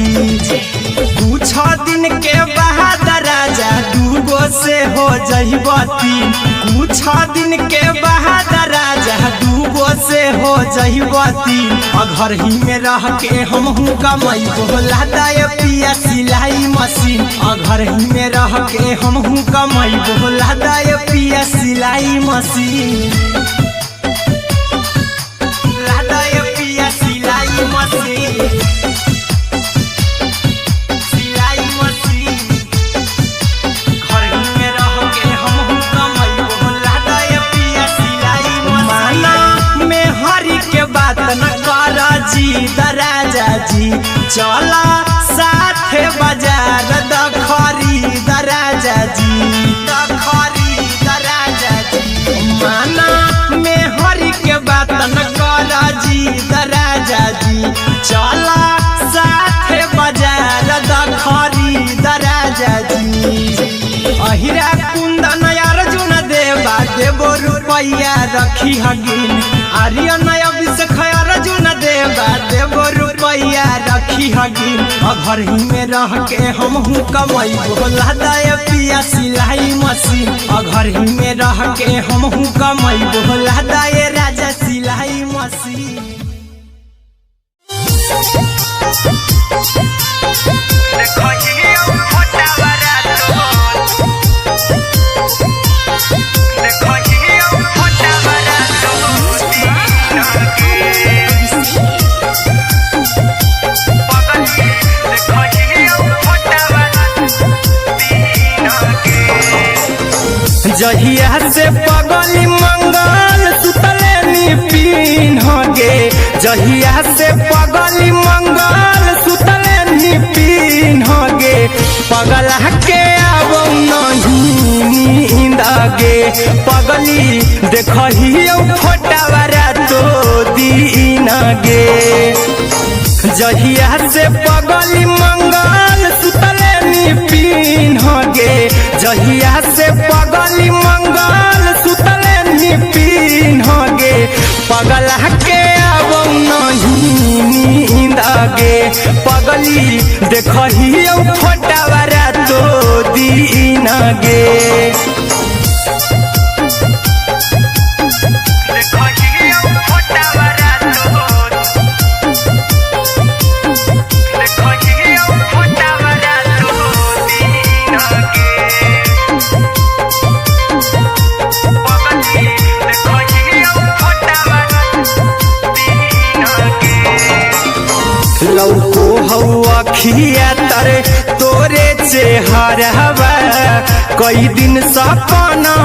S1: कुछ दिन के बाद राजा दूगो से हो जइबो तीन, कुछ दिन के बाद राजा दूगो से हो जइबो तीन। घर ही में रह के हमहू कमैबो लादा ये पिया सिलाई मशीन, घर ही में रह के हमहू कमैबो लादा ये पिया सिलाई मशीन, लादा ये पिया सिलाई मशीन, सिलाई मशीन। घर ही में रह के हमहू कमैबो लादा ये पिया सिलाई मशीन। माना में हरी के बात न कर जी दराजा जी, चला साथे बाजार दखरी दराजा जी, दखरी दराजा जी। माना में हरी के बात न कर जी दराजा जी, चला साथे बाजार दखरी दराजा जी। अहिरा कुंदन अर्जुन देवा देबो रुपैया रखी हगिन, आर्यन अभिषेक अर्जुन देवा देबो रुपैया रुपया रखी हगी घर ही में रह के हम कमाई बोला दाय पिया सिलाई मशीन घर ही में रह के हम कमाई बोला दाय राजा सिलाई मशीन। जहिया से पगली मंगल सुतले निपिन गे जहिया से पगली मंगल सुतले निपिन गे पगला के अब नहीं नींद गे पगली देखही फोटावारा तो दीन गे जहिया से पगली मंगल सुतले निपिन गे जहिया से पगली मंगल सुतले निपिन गे पगला के अब नहीं नींद गे पगली देखही फोटावारा तो दीन गे। लौको हवा खिया तरे तोरे चेहरवा कई दिन सपना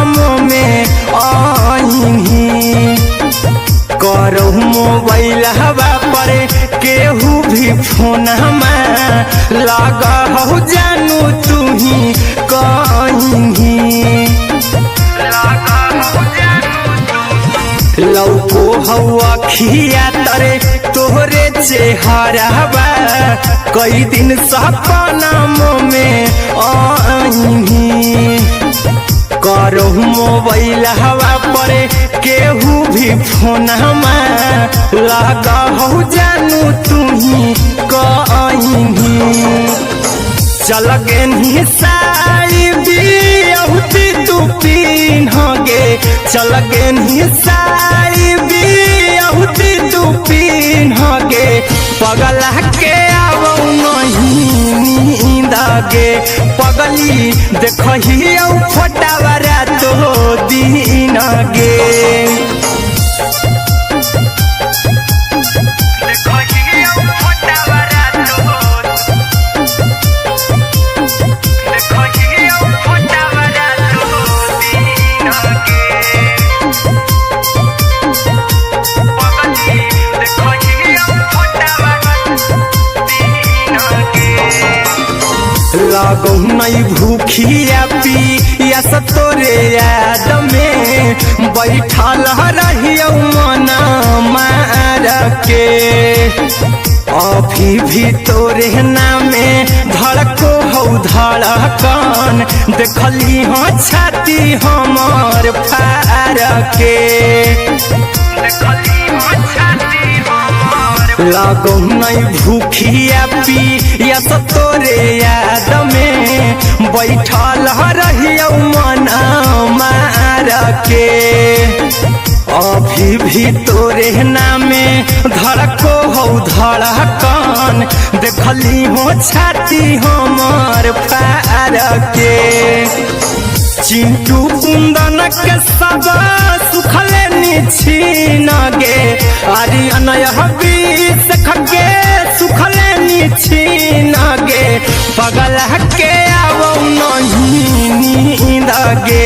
S1: में आईनी करहु मोबाइल हवा पर केहू भी फोन लगा हो जानू तू ही कहीं लौको हवा खिया तरे तोहरे चेहरवा कई दिन सपना में आईनी करहु मोबाइल हवा पर केहू भी फोन लगा हो जानू तू ही कहीं चल गेनी साड़ी बियहुती तू पीन गे चल गेनी साड़ी बियहुती तू पीन गे पगला के अब नहीं नींद गे पगली देखही फोटावारा तो दीन गे। लागो नहीं भूखिया पिया तोरे याद में बैठल रहियो मना मार के अभी भी तोरे नामे धड़को हो धड़कन देखली हो छाती हमार फार के लागो नहीं भूखिया पिया तोरे याद में बैठल रहियो मना मार के अभी भी तोरे नामे धड़को हो धड़कन देखली हो छाती हमार फार के चिंटू कुंदन के सब सुखले निछीन गे आर्यन हबीस खगे सुखले निछीन गे पगला के अब नहीं नींद गे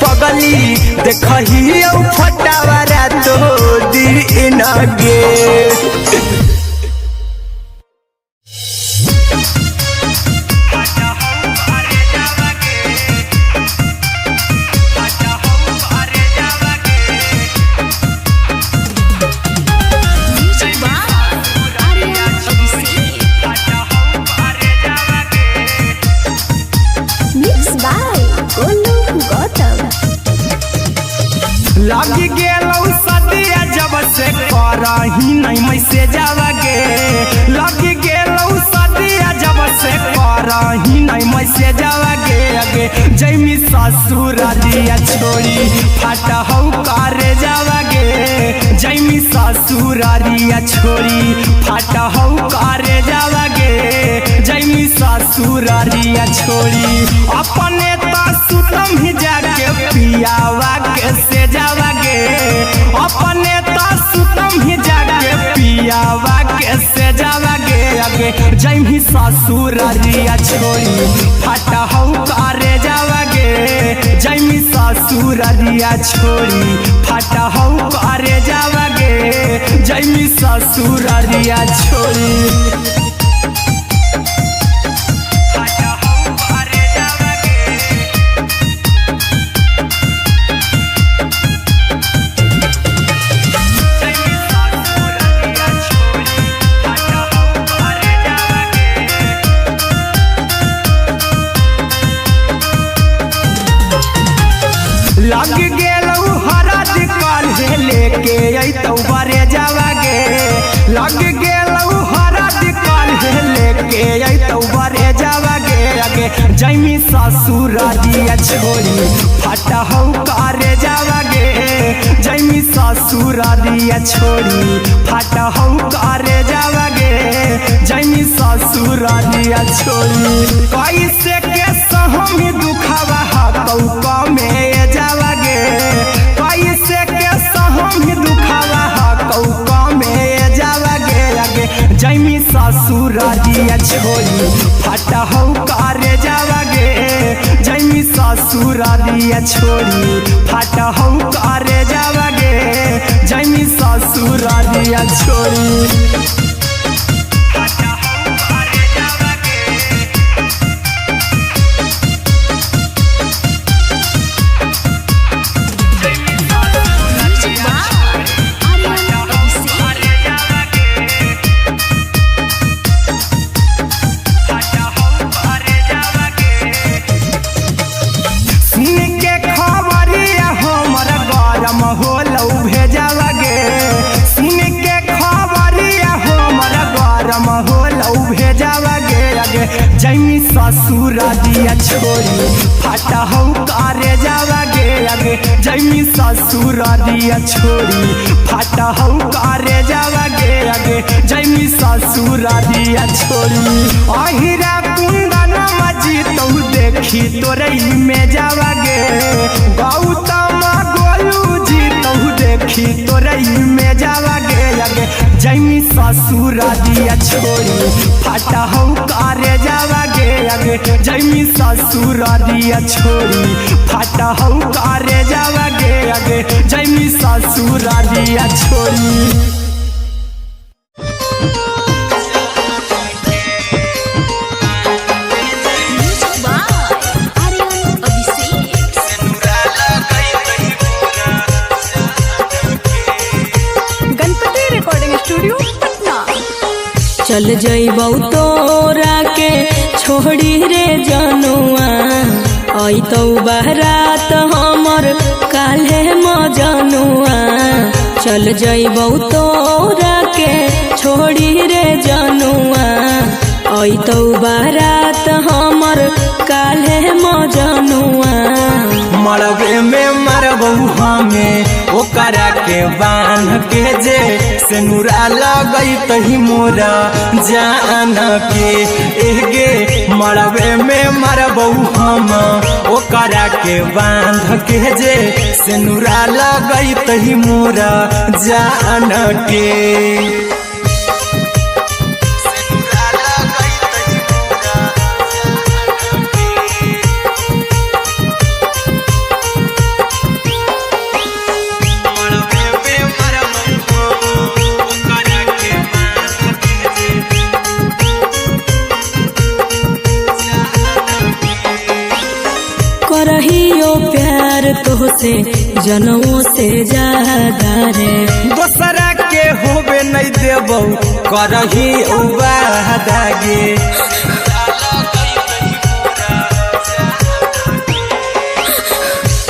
S1: पगली देखही फोटावारा तो दीन गे। लगी गेलौ सदिया जब से करही नहीं मैसे जावागे लग गेलौ सदिया जब से करही नहीं मैसे जावागे आगे जैमी ससुरारिया छोड़ी फाटा हौ करे जावागे जैमी ससुरारिया छोड़ी फाटा हौ करे जावागे जैमी ससुरारिया छोड़ी अपने तो सुतम ही जाके पियावा के से जावागे अपने तो सुतम ही जाके पियावा के से जावागे आगे जैमी ससुरारिया छोड़ी फाटा हौ करे जावागे जैमी ससुरारिया छोड़ी फाटा हौ करे जावागे जैमी ससुरारिया छोड़ी लग गेलौ हरद काल्हे लेके अइतौ बरे जावागे लग गेलौ हरद काल्हे लेके अइतौ बरे जावागे आगे जैमी ससुरारिया छोड़ी फाटा हौ करे जावागे जैमी ससुरारिया छोड़ी फाटा हौ करे जावागे जैमी ससुरारिया छोड़ी कैसे के सहमी दुखावा हतौ कमे जावागे कैसे के सहमी दुखावा हतौ कमे जावागे आगे जैमी ससुरारिया छोड़ी फाटा हौ करे जावागे जैमी ससुरारिया छोड़ी फाटा हौ करे जावागे जैमी ससुरारिया छोड़ी होलौ भेजावागे सुन के खबरिया हमर गरम होलौ भेजावागे आगे जैमी ससुरारिया छोड़ी फाटा हौ करे जावागे आगे जैमी ससुरारिया छोड़ी फाटा हौ करे जावागे आगे जैमी ससुरारिया छोड़ी अहिरा कुंदन मजी तौ देखी तोरई में जावागे गौतम देखी तोरई में जावागे आगे जैमी ससुरारिया छोड़ी फाटा हौ करे जावागे आगे जैमी ससुरारिया छोड़ी फाटा हौ करे जावागे आगे जैमी ससुरारिया छोड़ी
S2: चल जइबौ तोरा के छोड़ी रे जनुआ अइतौ बारात हमर काल्हे मजनुआ चल जइबौ तोरा के छोड़ी रे जनुआ अइतौ बारात हमर काल्हे मजनुआ
S1: मरबे में मरबौ हमें ओकरा के बांध के जे सेनुरा लगैतहि मोरा जान के एगे मरबे में मरबौ हम ओकरा के बांध के जे सेनुरा लगैतहि मोरा जान के
S2: करहियो प्यार तोहसे जनमों से ज्यादा रे
S1: दोसरा के होबे नहीं देबौ करही वादा गे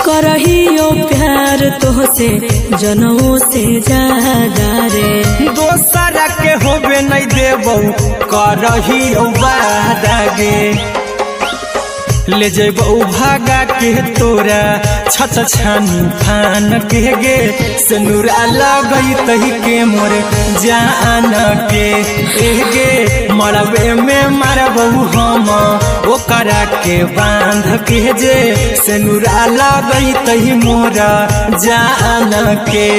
S2: करहियो प्यार तोहसे जनमों से ज्यादा रे।
S1: दोसरा के होबे नहीं देबौ करहियो वादा गे। ले जेबौ भागा के तोरा छछ छानी फान के गे। सिनुरा लगई तही के मोर जान के गे। मरबे में मारबौ हम ओकरा के बांध के जे। सिनुरा लगई तही मोर जान के।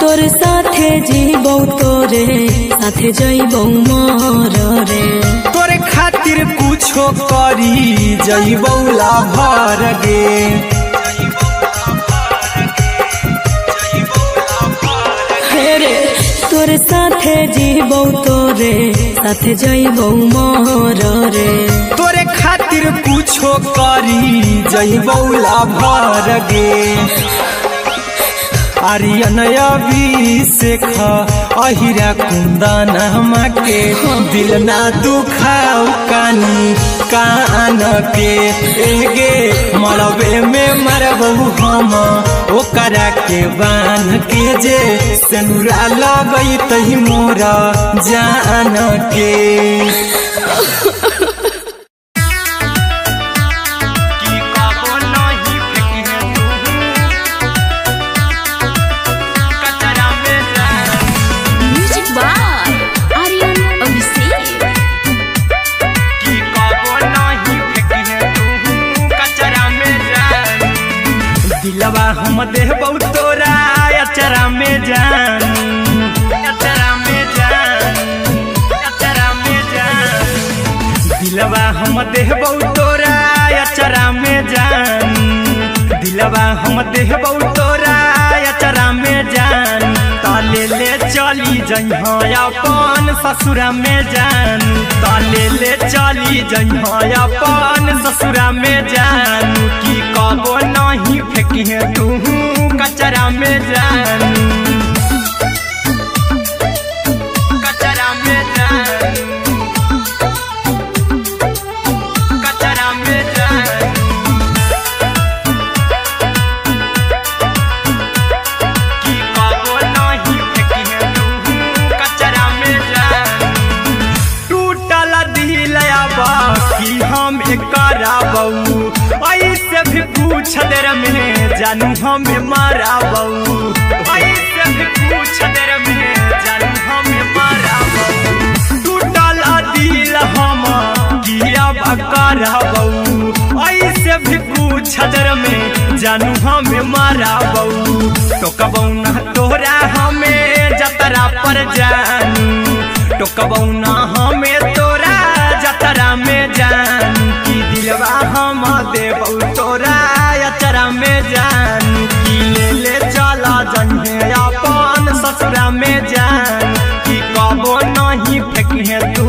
S2: तोरे साथे जीबौ तोरे साथे जइबौ मर रे।
S1: तोरे खातिर कुछो करी जइबौ लाभर गे।
S2: रे तोरे साथे जीबौ तोरे साथे जइबौ मर रे।
S1: तोरे खातिर कुछो करी जइबौ लाभर गे। आर्यन अभिषेक अहिरा कुंदन के दिल ना दुखाऊ कानी कान के गे। मरबे में मरबौ हम ओकरा के बान के जे। सिनुरा लगई तही मोरा जान के। दिलवा हम देबौ तोरा अचरा में जान। अचरा में जान। अचरा में जान। दिलवा हम देबौ तोरा अचरा में जान। दिलवा हम देबौ तोरा अचरा में जान। ताले ले चली जइहा अपन ससुरा में जान। ताले ले चली जइहा अपन ससुरा में जान। की कबो नहीं फेंकी तू कचरा में जान। कचरा में जान। कचरा में जान। की कबो नहीं फेंकी तू कचरा में जान। टूटल दिल बाकी हम कराबौ ऐसे भी पूछ देर में जानू हमें माराबौ। ऐसे भी पूछ देर में जानू हमें माराबौ। टूटल दिल हम किया कराबौ। ऐसे भी पूछ देर में जानू हमें माराबौ। टोकबौ ना तोरा हमें जतरा पर जानू। टोकबौ ना हमें तोरा जतरा में जानू। की दिलवा हम देबौ तोरा अचरा में जान। की ले चला जइहे अपन ससुरा में जान। की कबो नहीं फेंकी तू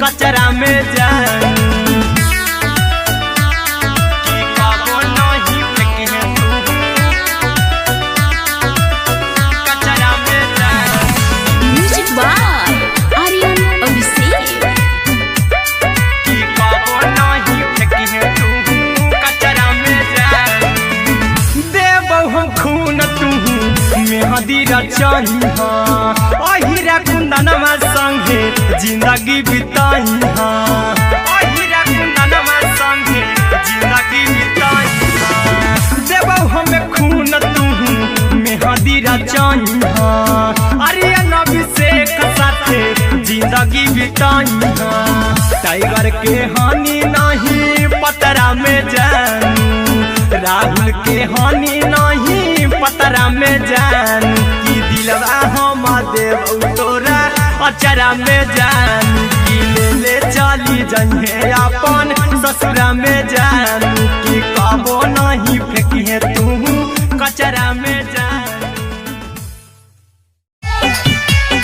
S1: कचरा में जान। की कबो नहीं फेंकी तू कचरा में जान।
S2: Music by Aryan Abhishek.
S1: की कबो नहीं फेंकी तू कचरा में जान। देबौ हम खून तू मेहदी रचइहा। अहिरा कुंदनमा संगे जिंदगी बिताइहा। अहिरा कुंदनमा संगे जिंदगी बिताइहा। देबौ हमें खून तू मेहदी रचइहा। आर्यन अभिषेक साथे जिंदगी बिताइहा। टाइगर के हानि नहीं पतरा में जानू। राहुल के हानि नहीं पतरा में जानू। की दिलवा हम देबौ तोरा अचरा में जानू। की ले चली जइहे अपन ससुरा में जानू। की कबो नहीं फेंकी तू कचरा में जानू।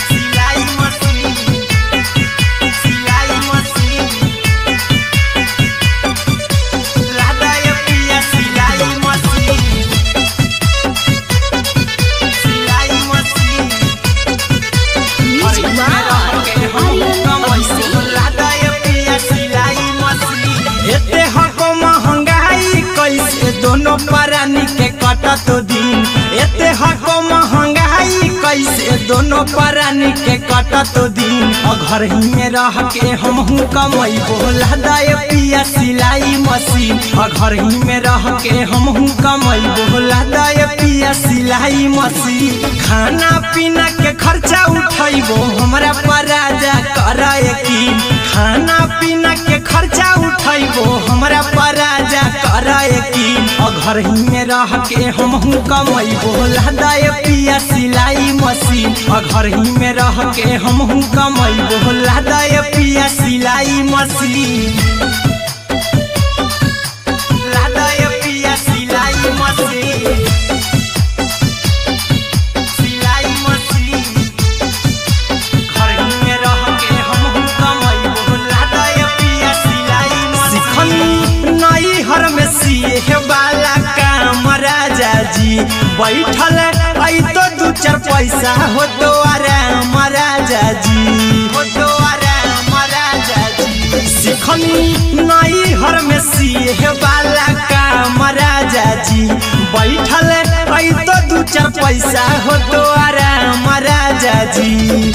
S1: सिलाई मशीन कटत दिन एते हको महंगाई कैसे दोनों प्राणी के कटत दिन घर ही में रह के हमहू कमाई बोला दाए पिया सिलाई मशीन घर ही में रह के हमहू कमाई बोला दाए पिया सिलाई मशीन खाना पीना के खर्चा उठाइबो हमरा पर राजा करे यकीन खाना पीना के खर्चा उठाइबो हमरा पर राजा करे यकीन घर ही में रह के हमहू कमाई बोला दाए पिया सिलाई मशीन घर ही में रह के हमहू कमाई बोला दाए पिया सिलाई मशीन लादाए पिया सिलाई मशीन सिलाई मशीन घर ही में रह के हमहू कमाई बोला दाए पिया सिलाई मशीन नई हर में सिए वाला काम राजा जी बैठल आई तो दू चार पैसा हो तो आराम राजा जी हो तो आराम राजा जी सिखनी नई हर में सिए वाला काम राजा जी बैठल आई तो दू चार पैसा हो तो आराम राजा जी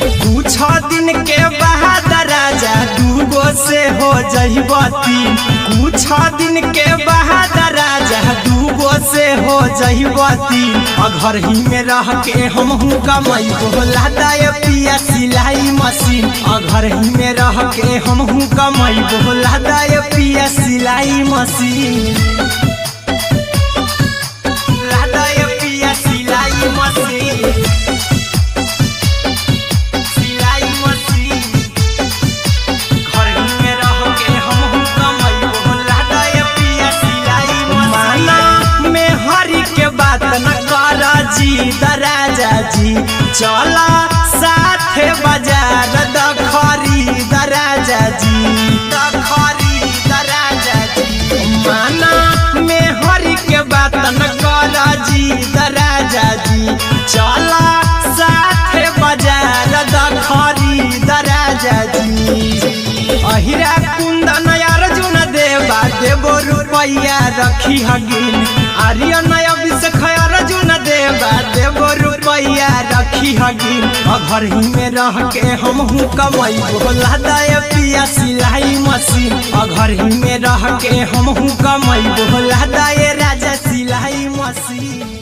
S1: कुछ दिन के बाद राजा दूगो से हो जइबो तीन कुछ दिन के बाद राजा दूगो से हो जइबो तीन घर ही में रह के हमहू कमाई बोला दाए पिया सिलाई मशीन घर ही में रह के हमहू कमाई बोला दाए पिया सिलाई मशीन लादाए पिया सिलाई मशीन सिलाई मशीन घर ही में रह के हमहू कमाई बोला दाए पिया सिलाई मशीन में हरी के बात न कर जी दराजा जी चला साथे बाजार दखरी दराजा जी दखरी दराजा जी माना में हरी के बात न कर जी दराजा जी चला साथे बाजार दखरी दराजा जी अहिरा कुंदन अर्जुन देवा देवो रुपया रखी हगिन आर्यन अभिषेक अर्जुन देवा देवो रुपया रखी हगिन घर ही में रह के हमहू कमाई बोला दाए पिया सिलाई मशीन घर ही में रह के हमहू कमाई बोला दाए राजा सिलाई मशीन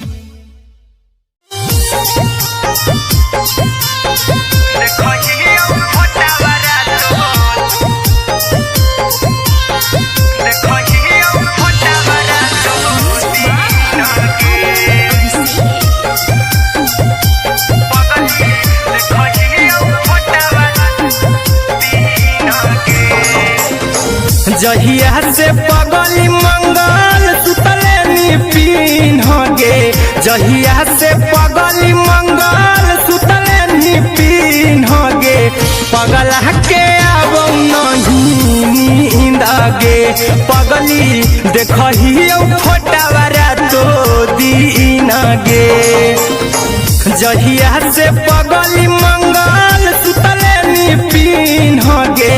S1: जहिया से पगली मंगल सुतले निपिन गे जहिया से पगली मंगल सुतले निपिन गे पगला के आबो नहीं नींद गे पगली देखहियो फोटावरा तो दीन गे जहिया से पगली मंगल सुतले निपिन गे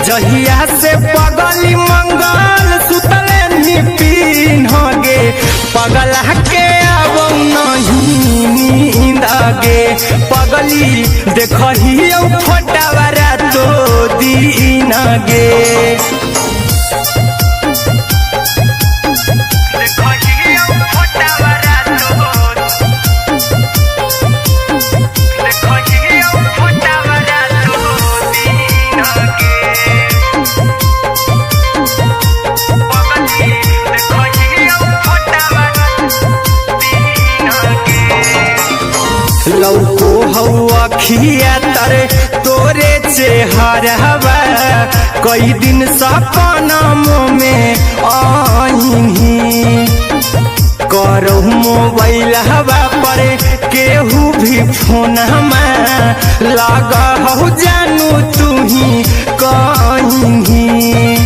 S1: जहिया से पगली मंगल सुतले निपिन गे पगला के आबो नहीं नींद गे पगली देखहियो फोटावरा तो दीन गे लौको हवा खिया तरे तोरे चेहरवा कई दिन सपना में आईनी करो मोबाइल हवा पर केहू भी फोन लगा हो जानू तू ही कहीं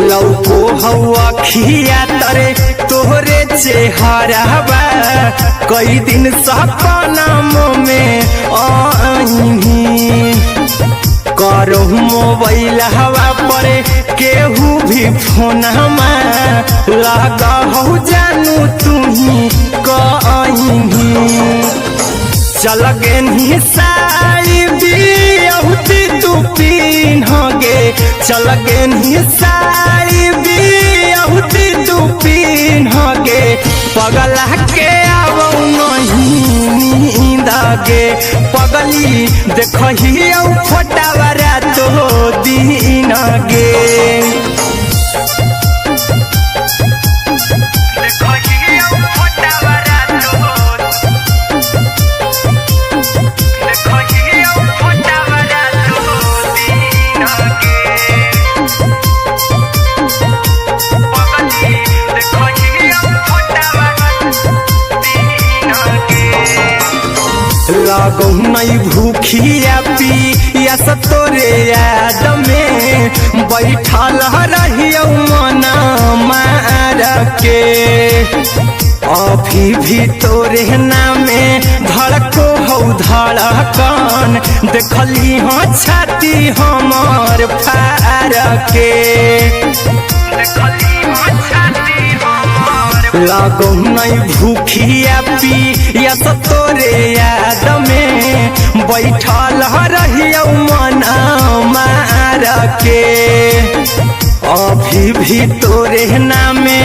S1: लौको हवा खिया तरे तोहरे चेहरवा कई दिन सपना में आईनी तोहरो मोबाइल हवा पर केहू भी फोन लगा हो जानू तुही कहीं चल गेनी साड़ी बियहुती तू पिन्हगे चल गेनी साड़ी बियहुती तू पिन्हगे पगला के आवो नहीं नींदगे पगली देखही फोटावरा तो दिन गे लागो नहीं भूखिया पिया तोरे याद में बैठल रहियो मना मार के अभी भी तोरे नामे धड़को हो धड़कन देखली हो छाती हमर फार के लागो नहीं भूखिया पिया तोरे याद में बैठल रहियो मना मार के अभी भी तोरे नामे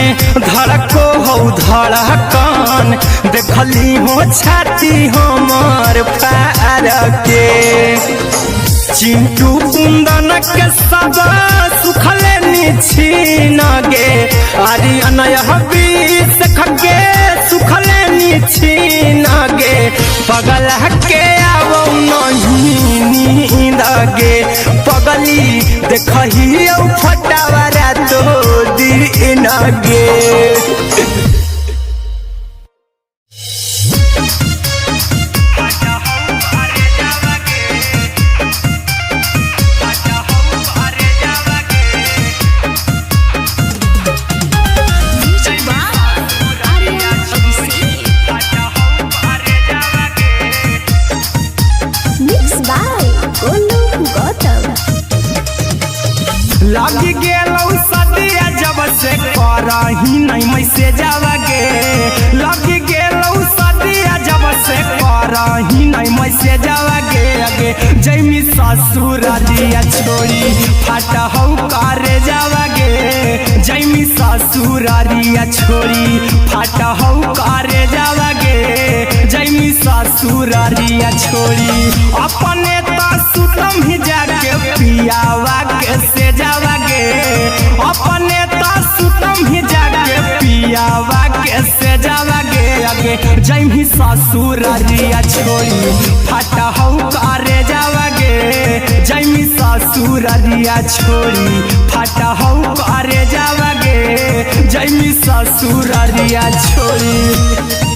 S1: धड़को हो धड़कन देखली हो छाती हमर फार के चिंटू कुंदन के सब सुखले छीन गे आर्यन हबीस खगे सुखले छीन गे पगला के आवो नहीं नींद गे पगली देखही फटावरा तो दिन गे लगी गेलौ सदिया जब से करही नहीं मैसे जावगे लगी गेलौ सदिया जब से करही नहीं मैसे जावगे अगे जैमी ससुर दिया छोड़ी फाटा हौ करे जावगे जैमी ससुर दिया छोड़ी फाटा हौ करे जावगे जैमी ससुर दिया छोड़ी अपने तो सुतम ही जाके पियावा के से जावगे अपने तो सुतम ही जाके पियावा के से जावगे अगे जैमी ससुर दिया छोड़ी फाटा हौ करे जावगे जैमी ससुर दिया छोड़ी फाटा हौ करे जावगे जैमी ससुर दिया छोड़ी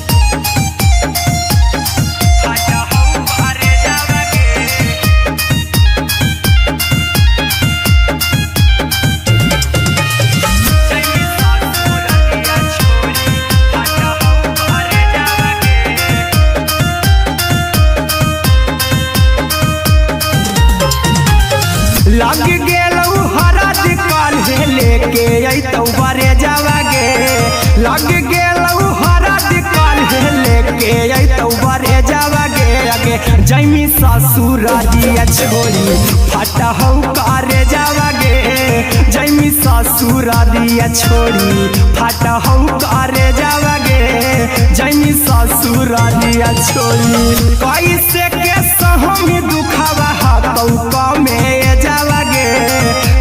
S1: लग गेलौ हरद काल्हे लेके अइतौ बरे जावगे लग गेलौ हरद काल्हे लेके अइतौ बरे जावगे अगे जैमी ससुर दिया छोड़ी फाटा हौ करे जावगे जैमी ससुर दिया छोड़ी फाटा हौ करे जावगे जैमी ससुर दिया छोड़ी कैसे के सहमी दुखावा हाथौ कमे जावगे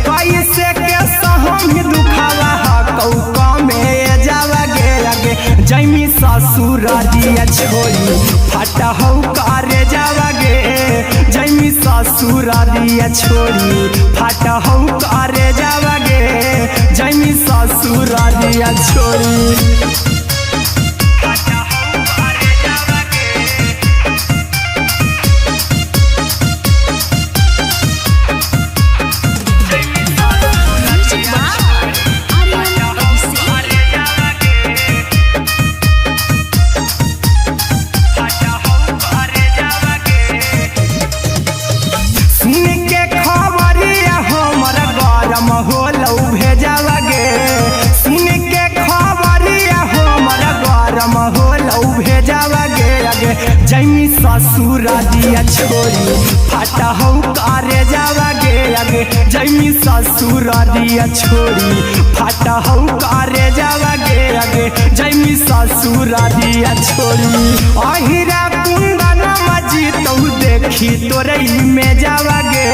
S1: कैसे के सहमी दुखावा हाथौ कमे जावगे अगे जैमी ससुर दिया छोड़ी फाटा हौ करे जावगे जैमी ससुर दिया छोड़ी फाटा हौ करे जावगे जैमी ससुर दिया छोड़ी सुन के खबर जैमी ससुर दिया छोड़ी फाटा हो करे जावा गे आगे जैमी ससुर दिया छोड़ी फाटा हो करे जावा गे आगे जैमी ससुर दिया छोड़ी अहिरा कुंदन मजी तो देखी तोरे में जावा गे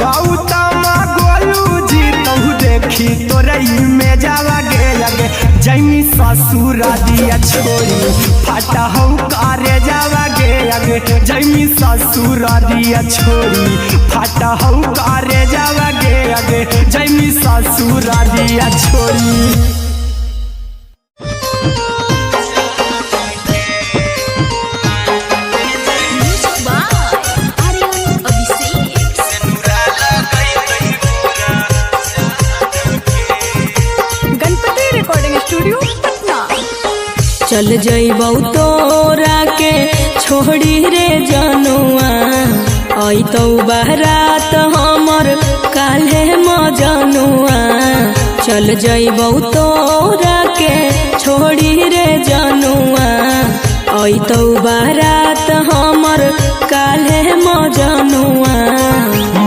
S1: गौतम गोलू जी तो देखी तोरे में जावा गे आगे जैमी ससुर दिया छोड़ी फाटा हो करे जावा गे आगे जैमी ससुर दिया छोड़ी फाटा हो करे जावा गे आगे जैमी ससुर दिया छोड़ी
S2: चल जइबौ तोरा के छोड़ी रे जनुआ आई तो बारात हमर काल्हे मजनुआ चल जइबौ तोरा के छोड़ी रे जनुआ आई तो बारात हमर काल्हे मजनुआ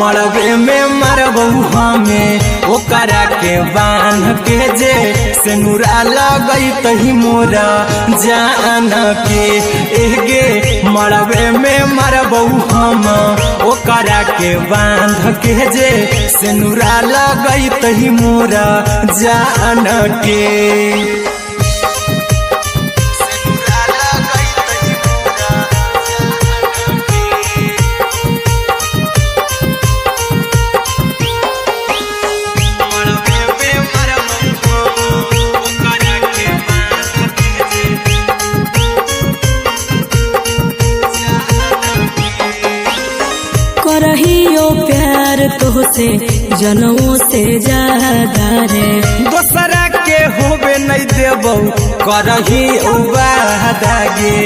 S1: मरबे में मरबू हमें ओकरा के बांध के जे सेनुरा लगई तही मोरा जान के एगे मरबे में मरबू हम ओकरा के बांध के जे सेनुरा लगई तही मोरा जान के
S2: करहियो प्यार तोहसे जनमों से ज्यादा रे
S1: दोसरा के होबे नहीं देबौ करही वादा गे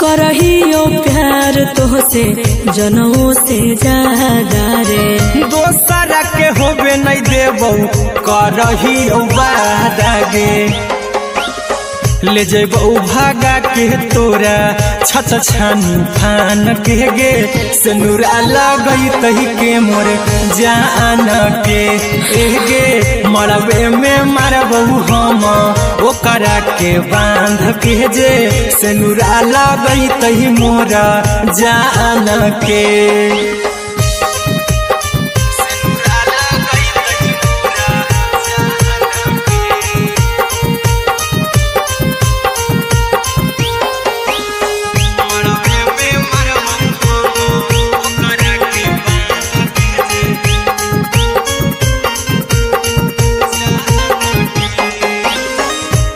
S2: करहियो प्यार तोहसे जनमों से ज्यादा रे
S1: दोसरा के होबे नहीं देबौ करही वादा गे ले जेबौ भागा के तोरा छछ छानी फान के गे सेनुरा लगई तही के मोर जान के एगे मरबे में मरबौ हम ओकरा के बांध के जे सेनुरा लगई तही मोरा जान के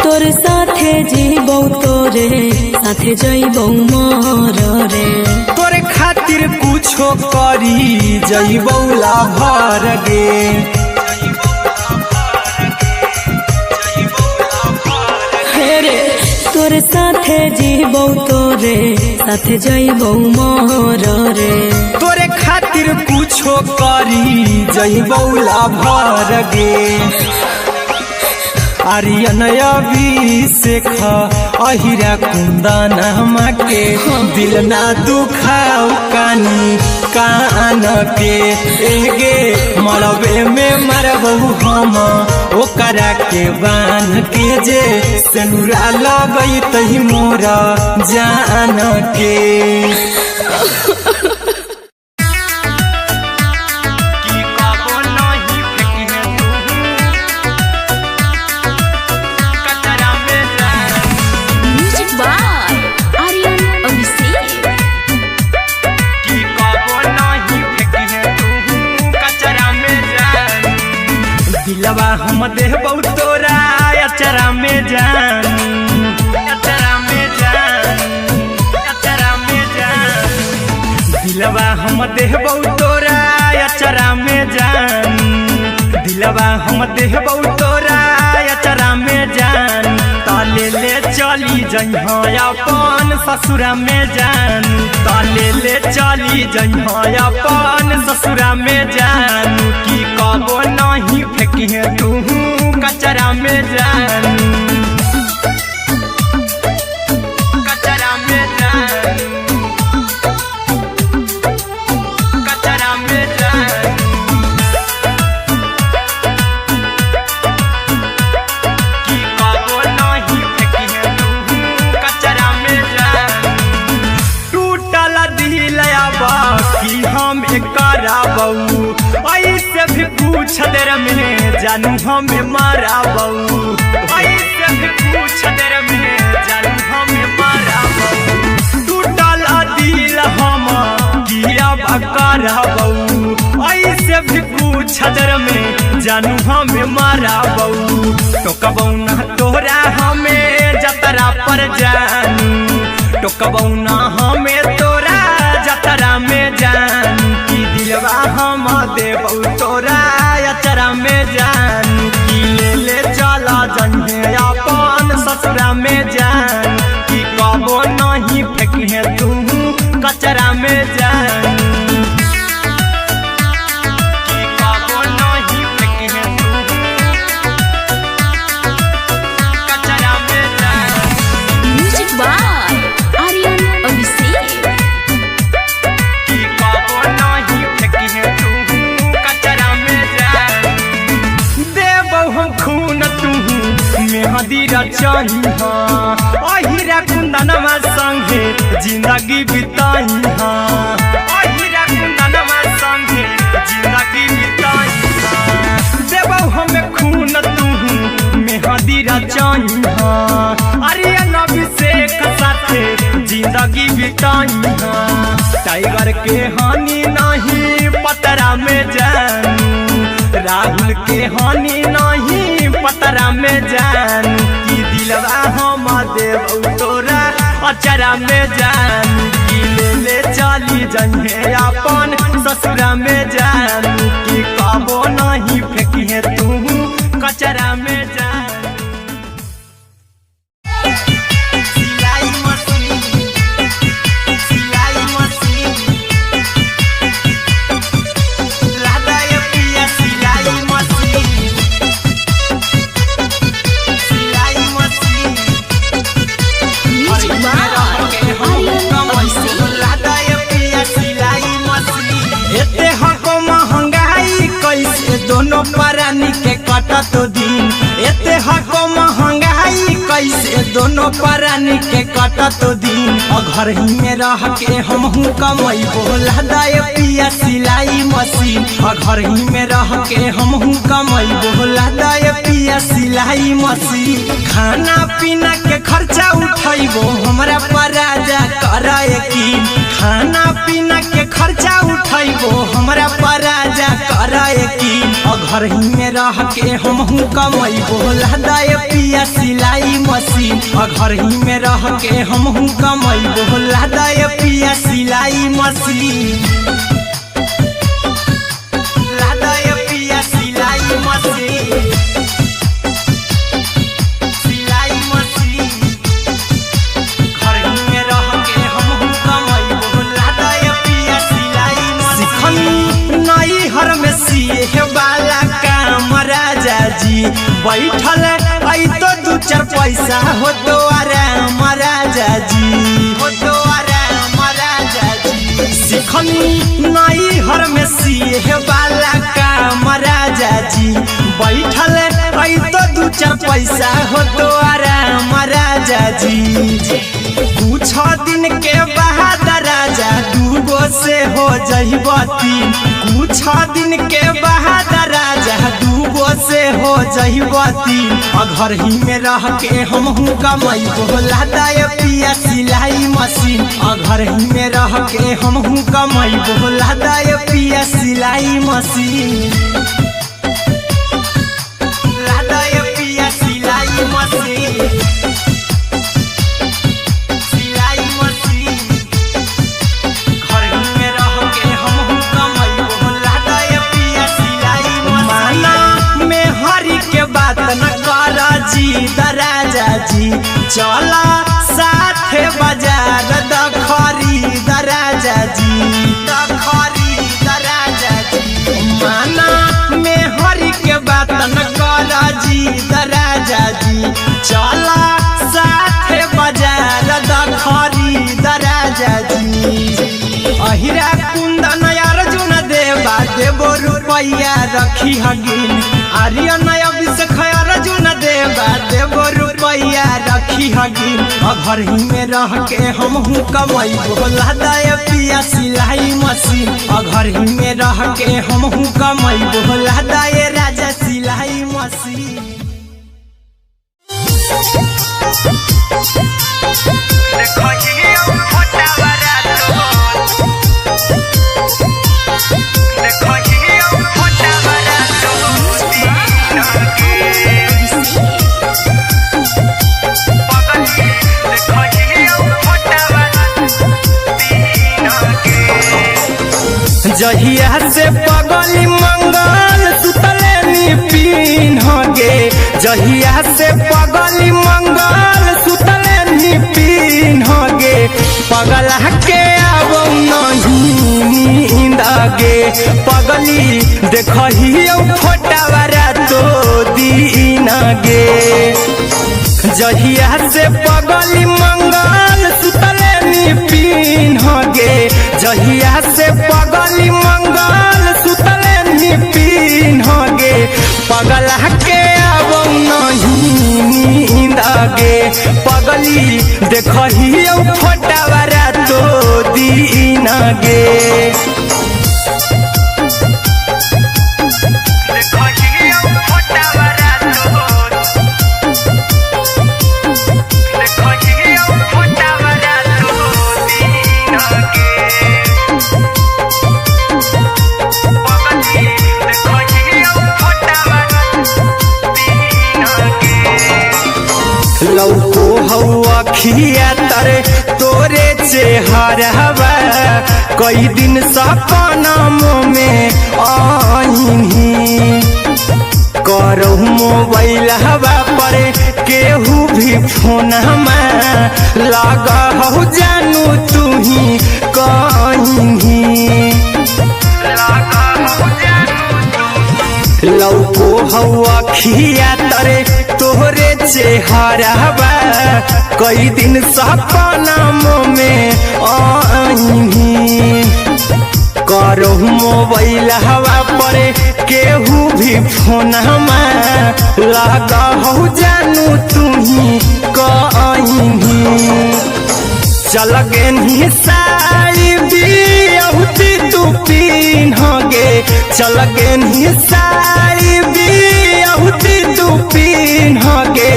S2: तोरे साथे जीबौ तोरे साथे जइबौ मोर रे
S1: तोरे खातिर कुछो करी जइबौ लाभर गे
S2: हेरे तोरे साथे जीबौ तोरे साथे जइबौ मोर रे
S1: तोरे खातिर कुछो करी जइबौ लाभर गे आर्यन अभिषेक अहिरा कुंदन के दिल ना दुखाऊ कानी कान के एगे मरबे में मरबू हम ओकरा के बांध के जे सेनुरा लगई तही मोरा जान के
S3: दिलवा हम देबौ तोरा अचरा में जान अचरा में जान अचरा में जान दिलवा हम देबौ तोरा अचरा में जान दिलवा हम देबौ तोरा अचरा में जान ताले ले चली जइहा अपन ससुरा में जानू ताले ले चली जइहा अपन ससुरा में जानू की कबो नहीं फेंकिहे तू कचरा में जानू कचरा में जानू कचरा में जानू की कबो नहीं फेंकिहे तू कचरा में जानू टूटल दिल बाकी हम कराबू ऐसे भी पूछ देर में जानू हमें माराबू ऐसे भी पूछ देर में जानू हमें माराबू टूटल दिल हम किया कराबू ऐसे भी पूछ देर में जानू हमें माराबू टोकबू ना तोरा हमें जतरा पर जानू टोकबू ना हमें तोरा जतरा में जानू की दिलवा हम देबू तोरा अचरा में जानू की ले चला जइहे अपन ससुरा में जानू की कबो नहीं फेंकिहे तू कचरा में जानू की कबो नहीं फेंकिहे तू कचरा में जानू
S2: म्यूजिक बाय आर्यन अभिषेक
S3: की कबो नहीं फेंकिहे तू कचरा में जानू देबो हम खून तू मेहदी रचइहा अहिरा कुंदनमा संगे जिंदगी बिताइहा अहिरा कुंदनमा संगे जिंदगी बिताइहा देबो हम खून तू मेहदी रचइहा आर्यन अभिषेक साथे जिंदगी बिताइहा टाइगर के हानि नहीं पतरा में जानू राहुल के हानि नहीं पतरा में जानू की दिलवा हम देबू तोरा अचरा में जानू की ले चली जइहे अपन ससुरा में जानू की कबो नहीं फेंकिहे तू कचरा में जानू सिलाई मशीन सिलाई मशीन लादा ये पिया सिलाई मशीन सिलाई machine
S2: music by Aryan Abhishek
S3: लादा ये पिया सिलाई मशीन एते हको महंगाई कैसे दोनों परानी के कटत दिन एते हको महंगाई कैसे दोनों परानी के कटत दिन घर ही में रह के हमहू कमैबो लादा ये पिया सिलाई मशीन घर ही में रह के हमहू कमैबो लादा ये पिया सिलाई मशीन खाना पीना के खर्चा उठैबो हमरा पर राजा करा यकीन खाना पीना के खर्चा उठैबो हमरा पर राजा करा यकीन घर ही में रह के हमहू कमैबो लादा ये पिया सिलाई मशीन घर ही में रह के हमहू कमैबो लादा ये पिया सिलाई मशीन लादा ये पिया सिलाई मशीन सिलाई मशीन घर ही में रह के हमहू कमैबो लादा ये पिया सिलाई मशीन नई हर में सिए वाला काम राजा जी बैठल आई तो दू चार पैसा हो तो आराम राजा जी हो तो आराम राजा जी सिखनी नई हर में सिए वाला काम राजा जी बैठल आई तो दू चार पैसा हो तो आराम राजा जी कुछ दिन के बाद राजा दूगो से हो जइबो तीन कुछ दिन के बाद राजा दूगो से हो जइबो तीन घर ही में रह के हमहू कमैबो लादा ये पिया सिलाई मशीन घर ही में रह के हमहू कमैबो लादा ये पिया सिलाई मशीन लादा ये पिया सिलाई मशीन सिलाई मशीन घर ही में रह के हमहू कमैबो लादा ये पिया सिलाई मशीन माना में हरी के बात न कर जी दराजा जी चला चला साथे बाजार द खरीद राजा जी अहिरा कुंदन अर्जुन देवा देबो रुपैया रखी हगिन आर्यन अभिषेक अर्जुन देवा देबो रुपैया रखी हगिन घर ही में रह के हमहू कमाई बोला दाय पिया सिलाई मशीन घर ही में रह के हमहू कमाई बोला दाय राजा सिलाई मशीन जहिया से पगली मंगल सुतले निपिन गे जहिया से पगली मंगल सुतले निपिन गे पगला के अब नहीं नींद गे पगली देखही फोटावारा तो दीन गे जहिया से पगली मंगल सुतले निपिन गे जहिया से पगली मंगल सुतले निपिन गे पगला के अब नहीं नींद गे पगली देखही फोटावारा तो दीन गे लौको हवा खिया तरे तोरे चेहरवा कई दिन सपना में आईनी करो मोबाइल हवा पर केहू भी फोन लगा हो जानू तू ही कहीं लौको हवा खिया तरे तोहरे चेहरवा कई दिन सपना में आईनी करो मोबाइल हवा पर केहू भी फोन लगा हो जानू तू ही कहीं चल गे साड़ी बिहुती तू पीन गे चल गे साड़ी बिहुती तू पीन गे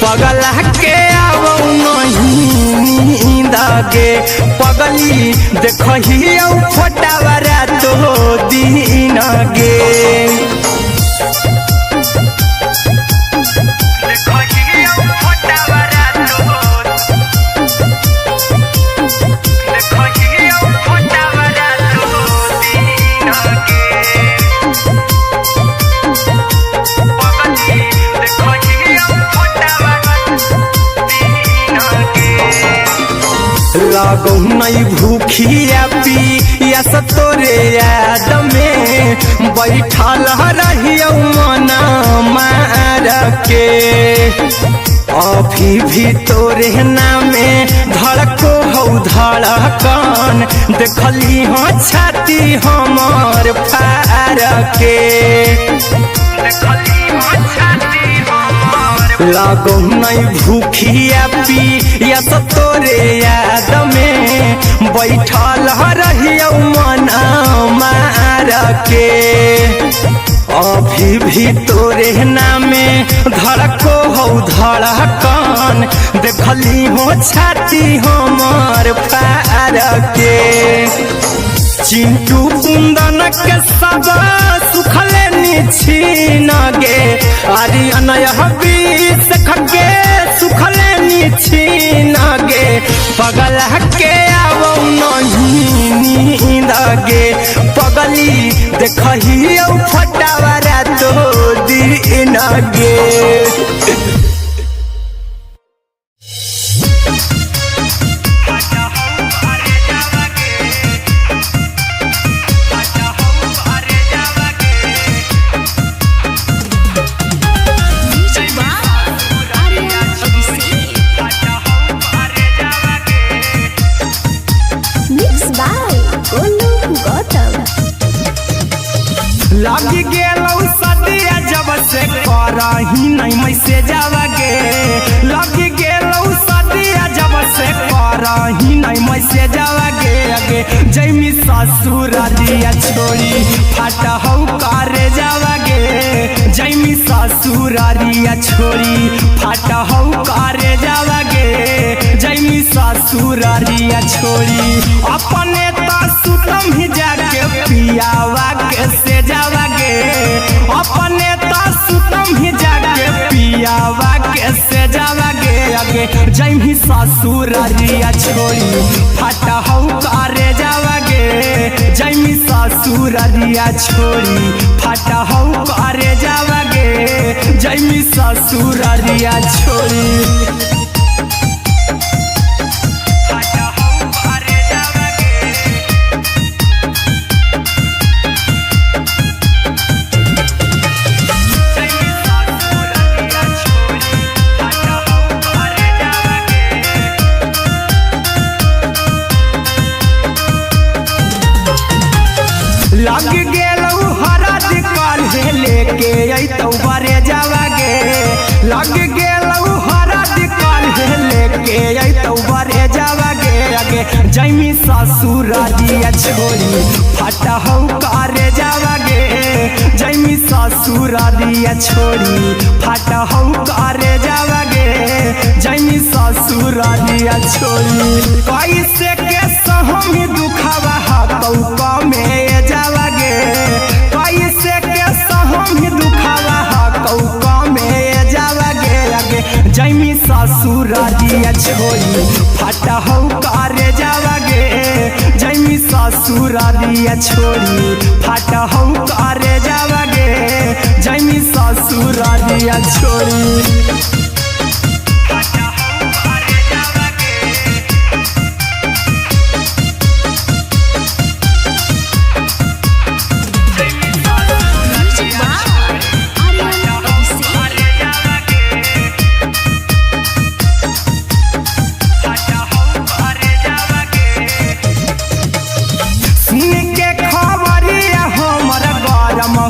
S3: पगला के अब नहीं नींद गे पगली देखही फोटावारा तो दीन गे लागो नहीं भूखिया पिया तोरे याद में बैठल रहियो मना मार के अभी भी तोरे नामे धड़को हो धड़कन देखली हो छाती हमार फार के लागो नहीं भूखिया पिया तोरे याद में बैठल रहियो मना मार के अभी भी तोरे नामे धड़को हो धड़कन देखली हो छाती हमार फार के चिंटू कुंदन के सब सुखले निछीन गे आर्यन अभिषेक के सुखले निछीन गे पगला के अब नहीं नींद गे पगली देखही फोटावारा तो दीन गे लग गेलौ सदिया जब से करही नहीं मैसेजवा गे लग गेलौ सदिया जब से करही नहीं मैसेजवा गे अगे जैमी ससुरारिया छोड़ी फाटा हौ करे जावा गे जैमी ससुरारिया छोड़ी फाटा हौ करे जावा गे जैमी ससुरारिया छोड़ी अपने तो सुतम ही जाके पियावा के से जावा गे अपने तो सुतम ही जाके पियावा के से जावा गे अगे जैमी ससुरारिया छोड़ी फाटा हौ करे जावा गे जैमी ससुरारिया छोड़ी फाटा हौ करे जावा गे जैमी ससुरारिया छोड़ी लग गेलौ हरद काल्हे लेके अइतौ बरे जावा गे लग गेलौ हरद काल्हे लेके अइतौ बरे जावा गे अगे जैमी ससुरारिया छोड़ी फाटा हौ करे जावा गे जैमी ससुरारिया छोड़ी फाटा हौ करे जावा गे जैमी ससुरारिया छोड़ी कैसे के सहम दुखावा हाथौ कमे जावा गे कैसे के सहम दुखावा हाथौ कमे जावा गे अगे जैमी ससुरारिया छोड़ी फाटा हौ करे जावा गे जैमी ससुरारिया छोड़ी फाटा हौ करे जावा गे जैमी ससुरारिया छोड़ी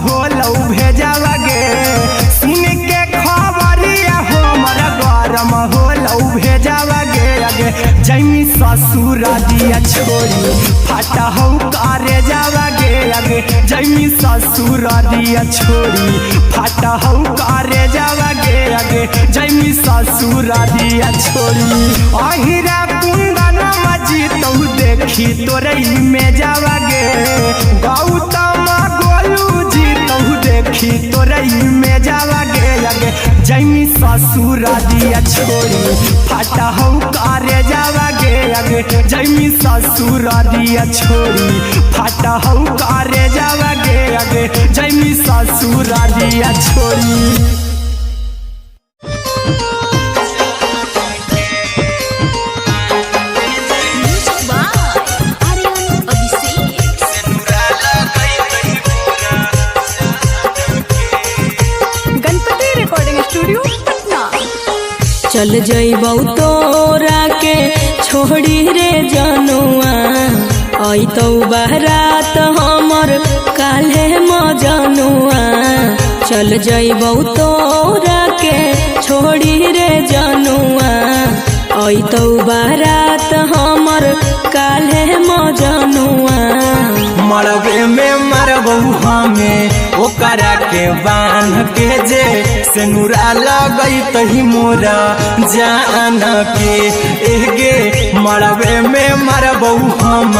S3: होलौ भेजावा गे सुन के खबरिया हमर गरम होलौ भेजावा गे अगे जैमी ससुरारिया छोड़ी फाटा हौ करे जावा गे अगे जैमी ससुरारिया छोड़ी फाटा हौ करे जावा गे अगे जैमी ससुरारिया छोड़ी अहिरा कुंदन मजी तौ देखी तोरई में जावा गे गौतम गोलू देखी तोरई में जावा गे अगे जैमी ससुरारिया छोड़ी फाटा हौ करे जावा गे अगे जैमी ससुरारिया छोड़ी फाटा हौ करे जावा गे अगे जैमी ससुरारिया छोड़ी
S2: चल जइबौ तोरा के छोड़ी रे जनुआ अइतौ बारात हमर काल्हे मजनुआ चल जइबौ तोरा के छोड़ी रे जनुआ अइतौ बारात हमर काल्हे मजनुआ
S3: मरबे में मरबौ हमें ओकरा के बांध के जे सेनुरा लगैतहि मोरा जान के एगे मरबे में मरबौ हम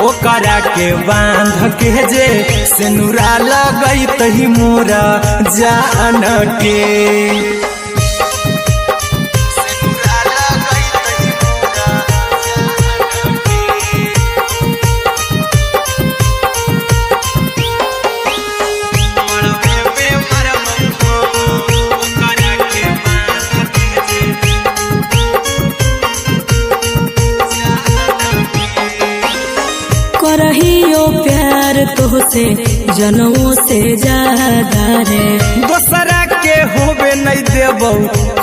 S3: ओकरा के बांध के जे सेनुरा लगैतहि मोरा जान के
S2: करहियो प्यार तोहसे जनमों से ज्यादा रे
S3: दोसरा के होबे नहीं देबौ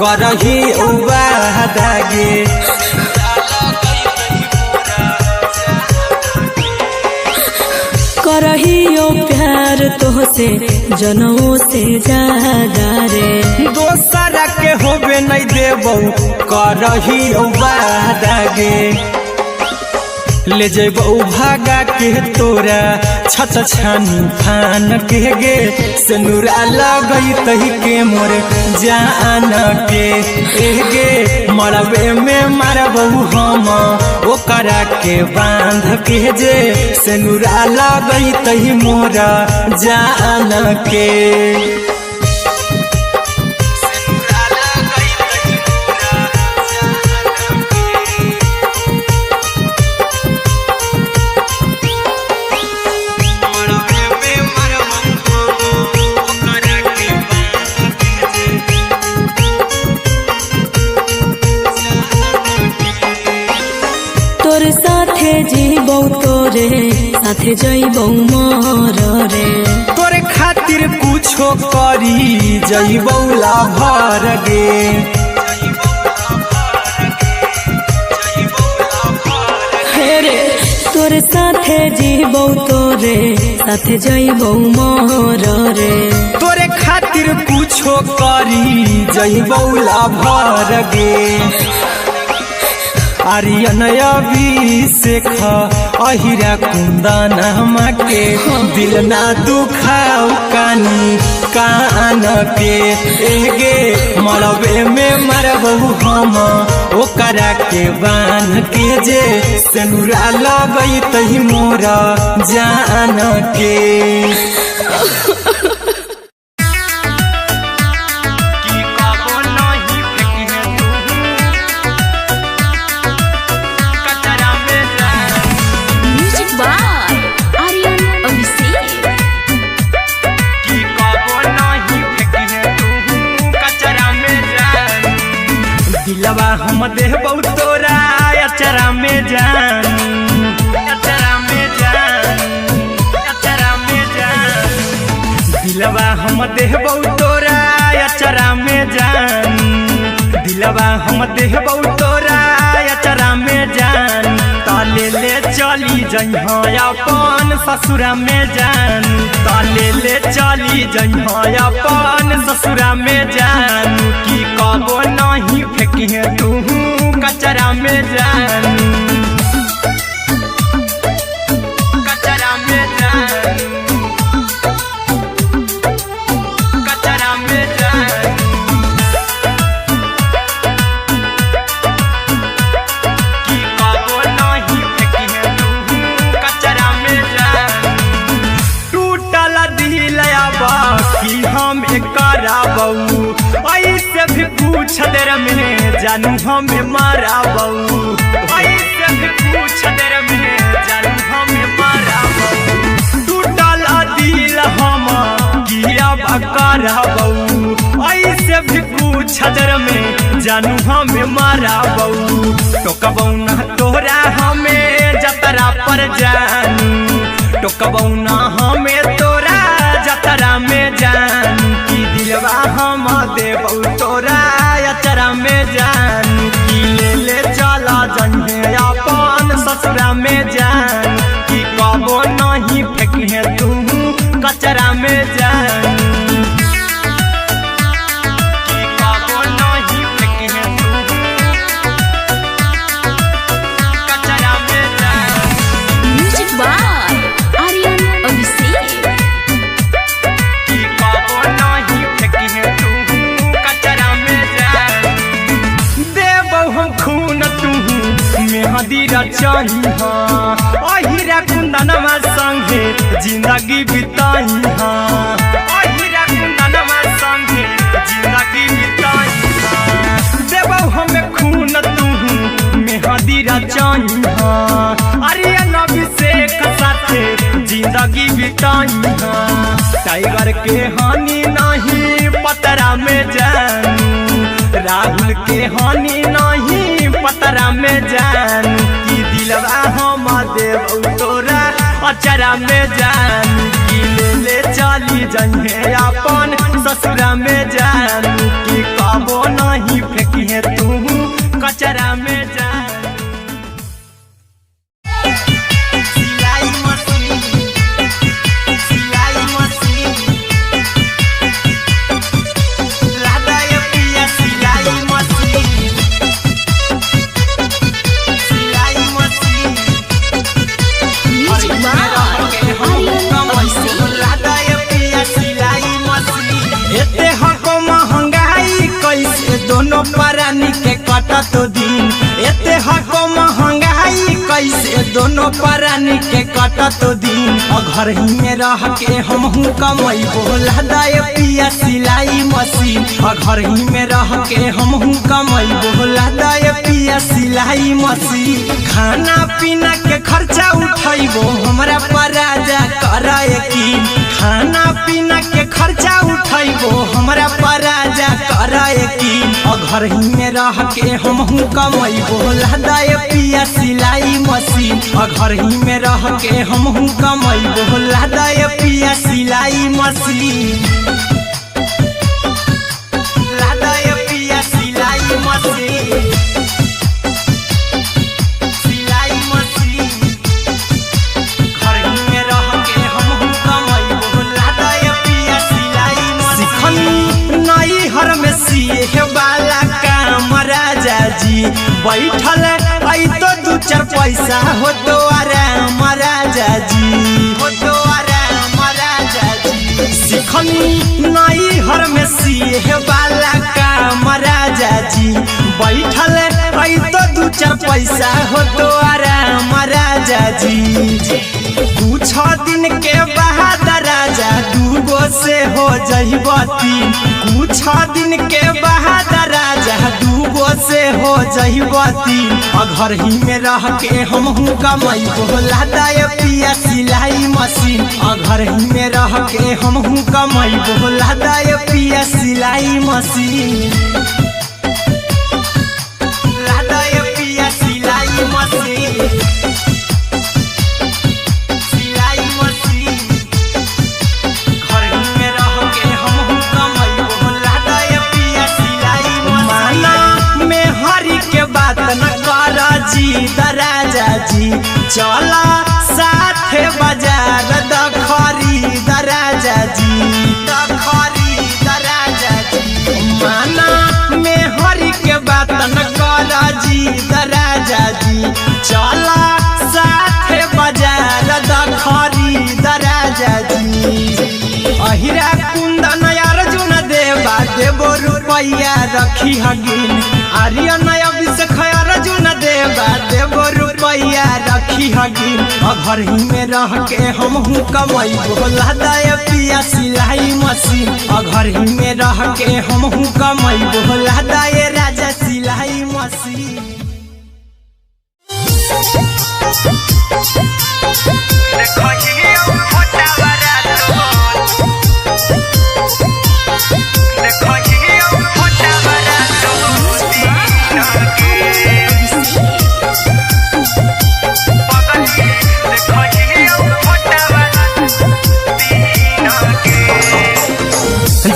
S3: करही वादा गे
S2: करहियो प्यार प्यार तोहसे जनों से ज्यादा रे।
S3: दोसरा के होबे नहीं देबौ करही वादा गे, ले जेबौ भागा के तोरा छछ छानी फान के गे, सिनुरा लगई तही के मोर जान के गे, मरबे में मारबौ हम ओकरा के बांध के जे, सिनुरा लगई तही मोर जान के।
S2: तोर साथे जीबौ तोरे साथे जइबौ मोर रे,
S3: तोरे खातिर कुछो करी जइबौ लाभर गे,
S2: हे रे तोर साथे जीबौ तोरे साथे जइबौ मोर रे,
S3: तोरे खातिर कुछो करी जइबौ लाभर गे। आर्यन अभिषेक अहिरा कुंदन के, दिल ना दुखाऊ कानी कान के गे, मरबे में मरबौ हम ओकरा के बान के जे, सिनुरा लगई तही मोरा जान के।
S1: दिलवा हम देबौ तोरा अचरा में जान, अचरा में जान, अचरा में जान। दिलवा हम देबौ तोरा अचरा में जान, दिलवा हम देबौ तोरा अचरा में जान। ताले ले चली जइहा अपन ससुरा में जान, ताले ले चली जइहा अपन ससुरा में जान। की कबो नहीं फेंकिहे तू कचरा में जान, कचरा में जान, कचरा में जान। की कबो नहीं फेंकिहे तू कचरा में जान। टूटल दिल बाकी हम कराबौ, ऐसे भी पूछ देर में जानू हमें माराबौ, ऐसे भी पूछ देर में जानू हमें माराबौ। टूटल दिल हम किया कराबौ, ऐसे भी पूछ देर में जानू हमें माराबौ। टोकबौ ना तोरा हमें जतरा पर जानू, टोकबौ ना हमें तोरा जतरा में जानू। की दिलवा हम देबौ तोरा अचरा में जानू, की ले ले चला जइहे अपन ससुरा में जान। की कबो नहीं फेंकिहे तू कचरा में जानू, की कबो नहीं फेंकिहे तू कचरा में जान।
S2: Music by Aryan Abhishek.
S1: की कबो नहीं फेंकिहे तू कचरा में जान। देबौ हम खून तू मेहदी रचइहा, अहिरा कुंदनमा संगे जिंदगी बिताइहा, अहिरा कुंदनमा संगे जिंदगी बिताइहा। देबौ हम खून तू मेहदी रचइहा, आर्यन अभिषेक साथे जिंदगी बिताइहा। टाइगर के हानि नहीं पतरा में जानू, राहुल के हानि नहीं पतरा में जानू। की दिलवा हम देबौ तोरा अचरा में जानू, की ले ले चली जइहे अपन ससुरा में जानू। की कबो नहीं फेंकिहे तू कचरा में जानू। सिलाई मशीन, सिलाई मशीन।
S3: कटत दिन एते हको महंगाई कैसे दोनों प्राणी के कटत दिन घर ही में रह के हमहू कमाई बोला दाए पिया सिलाई मशीन घर ही में रह के हमहू कमाई बोला दाए पिया सिलाई मशीन खाना पीना के खर्चा उठाइबो हमरा पर राजा करा यकीन खाना पीना के खर्चा उठाइबो हमरा पर राजा करा यकीन घर ही में रह के हमहू कमाई बोला दाए पिया सिलाई मशीन घर ही में रह के हमहू कमाई बोला दाए पिया सिलाई मशीन लादाए पिया सिलाई मशीन सिलाई मशीन घर ही में रह के हमहू कमाई बोला दाए पिया सिलाई मशीन नई हर में सिए वाला काम राजा जी बैठल आई तो दू चार पैसा हो तो आराम राजा जी हो तो आराम राजा जी सिखनी नई हर में सिए वाला काम राजा जी बैठल आई तो दू चार पैसा हो तो आराम राजा जी कुछ दिन के बाद राजा दूगो से हो जइब तीन कुछ दिन के बाद राजा दूगो से हो जइब तीन घर ही में रह के हमहू कमाई बोला दाए पिया सिलाई मशीन घर ही में रह के हमहू कमाई बोला दाए पिया सिलाई मशीन लादाए पिया सिलाई मशीन सिलाई मशीन घर ही में रह के हमहू कमाई बोला दाए पिया सिलाई मशीन में हरी के बात न कर जी दराजा जी चला साथे बाजार दखरी दराजा जी दखरी दराजा जी माना में हरी के बात न कर जी दराजा जी चला साथे बाजार दखरी दराजा जी अहिरा कुंदन अर्जुन देवा देवो रुपया रखी हगिन आर्यन अभिषेक अर्जुन देवा देवो रुपया रखी हगिन घर ही में रह के हमहू कमाई बोला दाए पिया सिलाई मशीन घर ही में रह के हमहू कमाई बोला दाए राजा सिलाई मशीन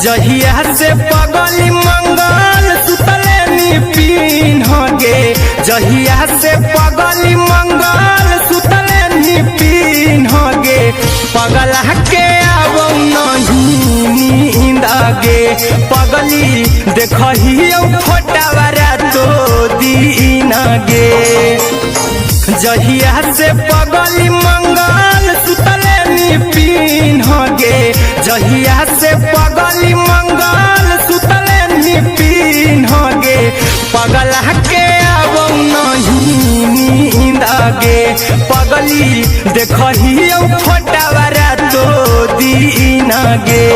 S1: जहिया से पगली मंगल सुतले निपिन गे जहिया से पगली मंगल सुतले निपिन गे पगला के अब नहीं नींद गे पगली देखही फोटावारा तो दीन गे जहिया से पगली मंगल सुतले निपिन गे जहिया से पगली मंगल सुतले निपिन गे पगला के अब नहीं नींद गे पगली देखही फोटावारा तो दीन गे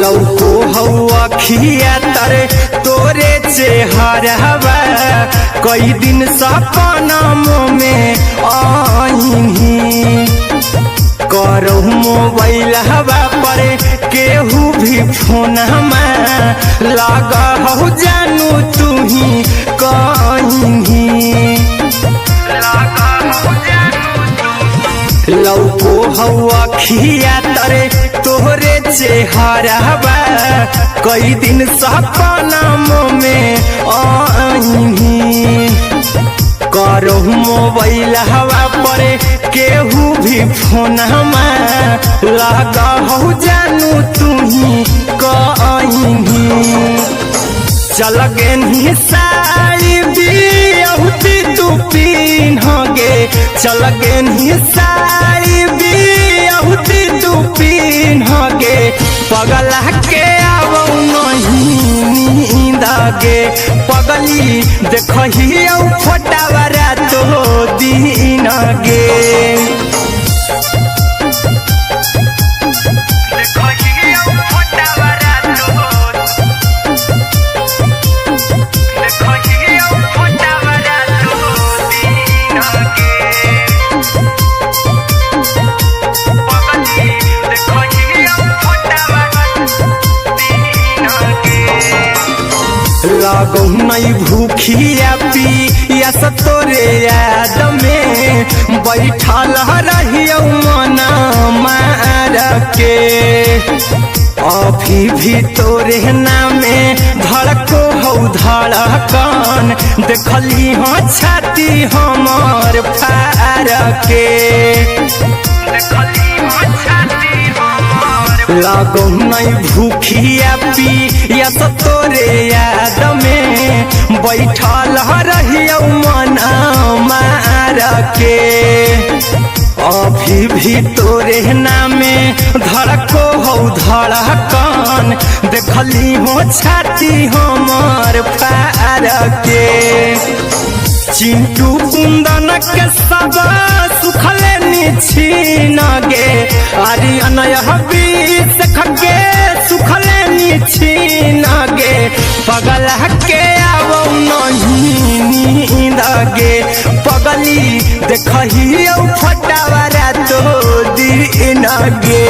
S1: लौको हवा खिया तरे तोरे चेहरवा कई दिन सपना में आईनी करो मोबाइल हवा पर केहू भी फोन लगा हो जानू तू ही कहीं लौको हवा खिया तरे तोहरे चेहरवा कई दिन सपना में आईनी
S3: करो मोबाइल हवा पर केहू भी फोन लगा हो जानू तुही कहीं चल गेनी साड़ी बियहुती तू पिन्हगे चल गेनी साड़ी बियहुती तू पिन्हगे पगला के आवो नहीं नींदगे पगली देखही फोटावरा तो दिन गे लागो नहीं भूखिया पिया तोरे याद में बैठल रहियो मना मार के अभी भी तोरे नामे धड़को हो धड़कन देखली हो छाती हमर फार के लागो नहीं भूखिया पिया तोरे याद में बैठल रहियो मना मार के अभी भी तोरे नामे धड़को हो धड़कन देखली हो छाती हमर फार के चिंटू कुंदन के सब सुखले निछीन गे आर्यन बीस खगे सुखले निछीन गे पगला के आवो नहीं नींद गे पगली देखही फटावरा तो दिन गे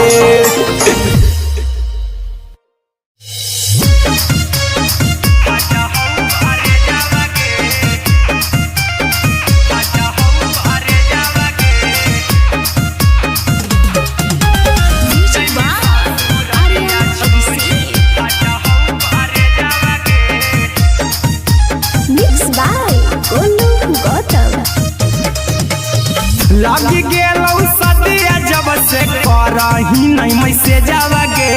S3: लगी गेलौ सदिया जब से करही नहीं मैसे जावगे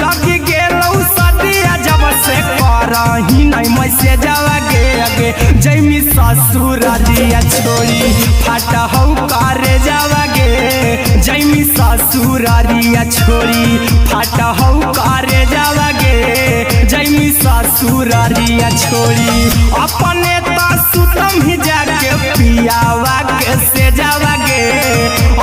S3: लगी गेलौ सदिया जब से करही नहीं मैसे जावगे अगे जैमी ससुर दिया छोड़ी फाटा हो करे जावगे जैमी ससुर दिया छोड़ी फाटा हो करे जावगे जैमी ससुर दिया छोड़ी अपने तो सुतम ही जाके पियावा के से जावगे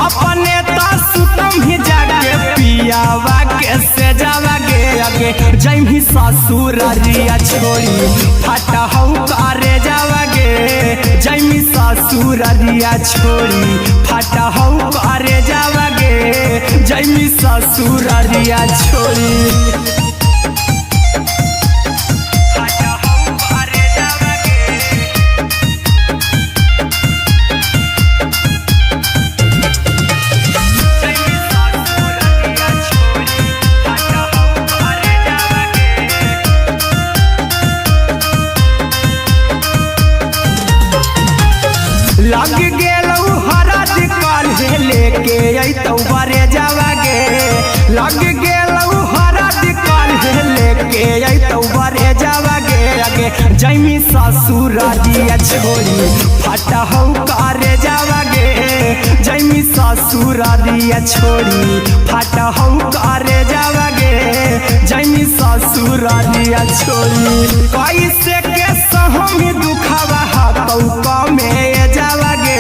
S3: अपने तो सुतम ही जाके पियावा के से जावगे अगे जैमी ससुर दिया छोड़ी फाटा हो करे जावगे जैमी ससुर दिया छोड़ी फाटा हो करे जावगे जैमी ससुर दिया छोड़ी लग गेलौ हरद काल्हे लेके अइतौ बरे जावगे लग गेलौ हरद काल्हे लेके अइतौ बरे जावगे अगे जैमी ससुर दिया छोड़ी फाटा हो करे जावगे जैमी ससुर दिया छोड़ी फाटा हो करे जावगे जैमी ससुर दिया छोड़ी कैसे के सहमी दुखवा हाथौ कमे जावगे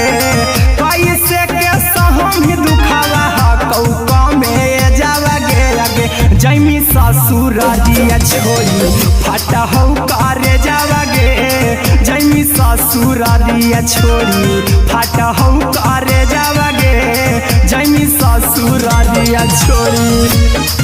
S3: कैसे के सहमी दुखवा हाथौ कमे जावगे अगे जैमी ससुर दिया छोड़ी फाटा हो करे जावगे जैमी ससुर दिया छोड़ी फाटा हो करे जावगे जैमी ससुर दिया छोड़ी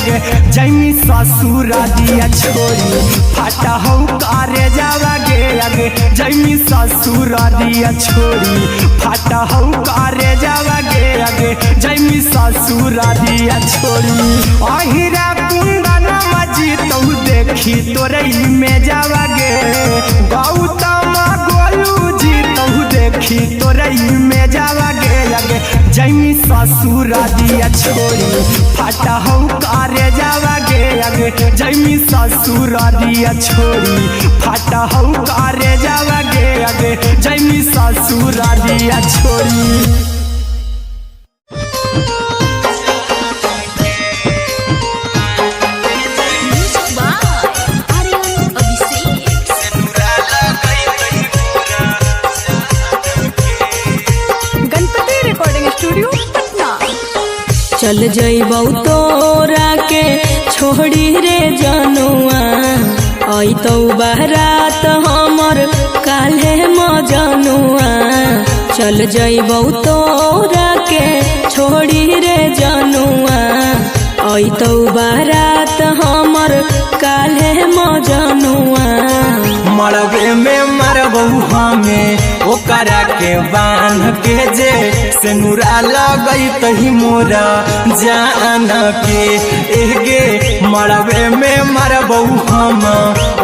S3: गे जैमी ससुर दिया छोड़ी फाटा हो करे जावा गे आगे जैमी ससुर दिया छोड़ी फाटा हो करे जावा गे आगे जैमी ससुर दिया छोड़ी अहिरा कुंदन मजी तो देखी तोरे में जावा गे गौतम गोलू जी तो देखी तोरे में जावा गे आगे जैमी ससुर दिया छोड़ी फाटा हो करे जावा गे आगे जैमी ससुर दिया छोड़ी फाटा हो करे जावा गे आगे जैमी ससुर दिया छोड़ी।
S2: चल जइबौ तोरा के छोड़ी रे जनुआ आई तो बारात हमर काल्हे मजनुआ चल जइबौ तोरा के छोड़ी रे जनुआ आई तो बारात हमर काल्हे मजनुआ
S3: मरबे में मरबू हमें ओकरा के बांध के जे सेनुरा लगई तही मोरा जान के एगे मरबे में मरबू हम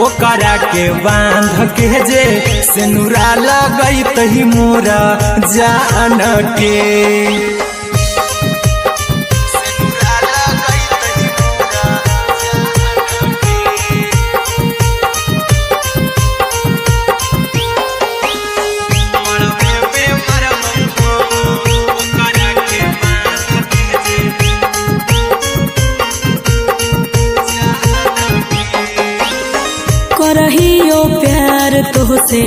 S3: ओकरा के बांध के जे सेनुरा लगई तही मोरा जान के
S2: करहियो प्यार तोहसे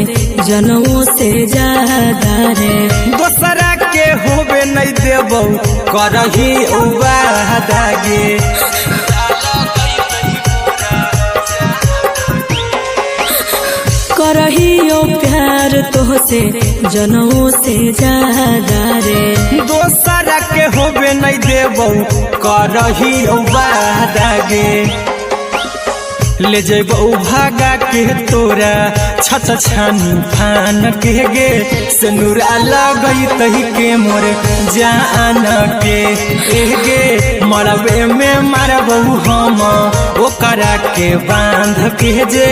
S2: जनमों से ज्यादा रे
S3: दोसरा के होबे नहीं देबौ करही वादा गे
S2: करहियो प्यार तोहसे जनमों से ज्यादा रे
S3: दोसरा के होबे नहीं देबौ करही वादा गे ले जेबौ भागा के तोरा छछ छानी फान के गे सेनुरा लगई तही के मोरे जान के एगे मरबे में मरबौ हम ओकरा के बांध के जे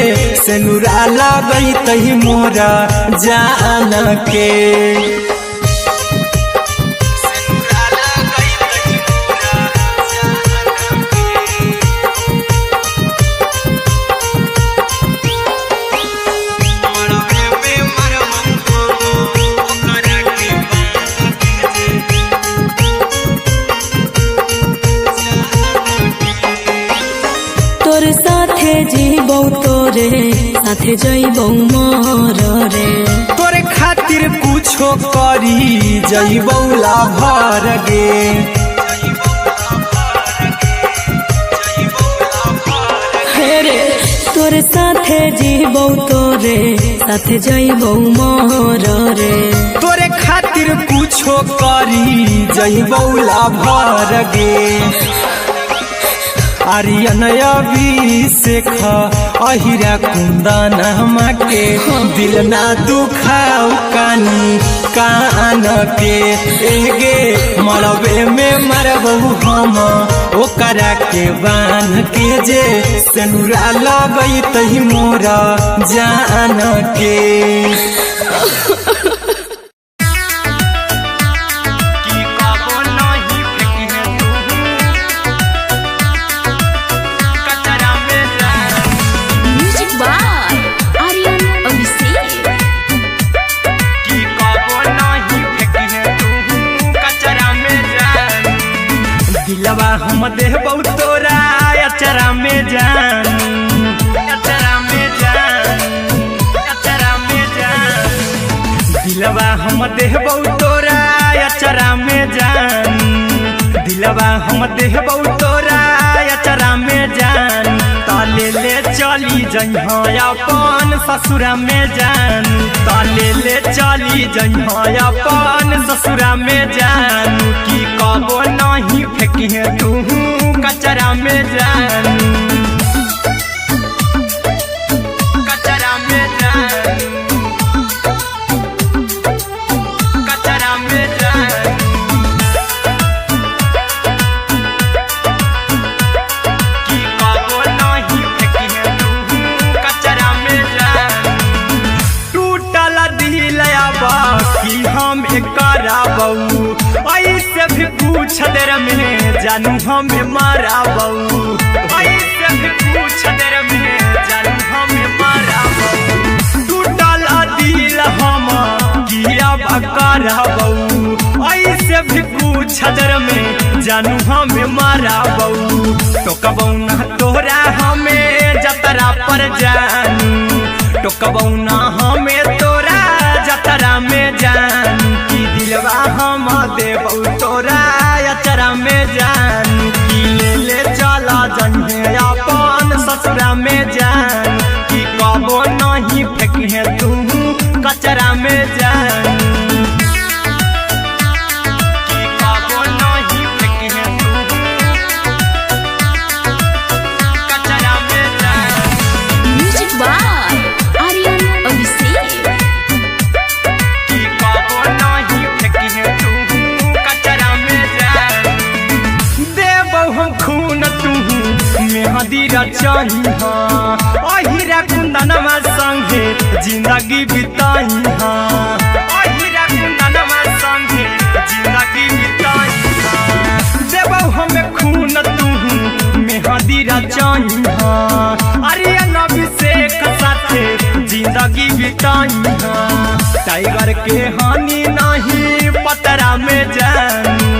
S3: सेनुरा लगई तही मोरा जान के
S2: तोर साथे जीबौ तोरे साथे जइबौ मोर रे
S3: तोरे खातिर कुछो करी जइबौ लाभर गे
S2: हेरे तोर साथे जीबौ तोरे साथे जइबौ मोर रे
S3: तोरे खातिर कुछो करी जइबौ लाभर गे आर्यन अभिषेक अहिरा कुंदन के दिल ना दुखाऊ कानी कान के एगे मरबे में मरबू हम ओकरा के बांध के जे सेनुरा लगई तही मोरा जान के
S1: दिलवा हम देबौ तोरा अचरा में जान अचरा में जान अचरा में जान दिलवा हम देबौ तोरा अचरा में जान दिलवा हम देबौ तोरा अचरा में जान ताले ले चली जइहा अपन ससुरा में जानू ताले ले चली जइहा अपन ससुरा में जानू की कबो नहीं फेंकिहे तू कचरा में जानू कचरा में जानू कचरा में जानू की कबो नहीं फेंकिहे तू कचरा में जानू टूटल दिल बाकी हम कराबू ऐसे भी पूछ देर में जानू हमें माराबू ऐसे भी पूछ देर में जानू हमें माराबू टूटल दिल हम किया कराबू ऐसे भी पूछ देर में जानू हमें माराबू टोकबू ना तोरा हमें जतरा पर जानू टोकबू ना हमें तोरा जतरा में जानू की दिलवा हम देबू तोरा अचरा में जानू की ले चला जइहे अपन ससुरा में जानू की कबो नहीं फेंकिहे तू कचरा में जानू की कबो नहीं फेंकिहे तू कचरा में जानू
S2: म्यूजिक बाय आर्यन अभिषेक
S1: की कबो नहीं फेंकिहे तू कचरा में जानू देबो हम खून तू मेहदी रचइहा अहिरा कुंदनमा संगे जिंदगी बिताइहा अहिरा कुंदनमा संगे जिंदगी बिताइहा देबो हम खून तू मेहदी रचइहा आर्यन अभिषेक साथे जिंदगी बिताइहा टाइगर के हानि नहीं पतरा में जानू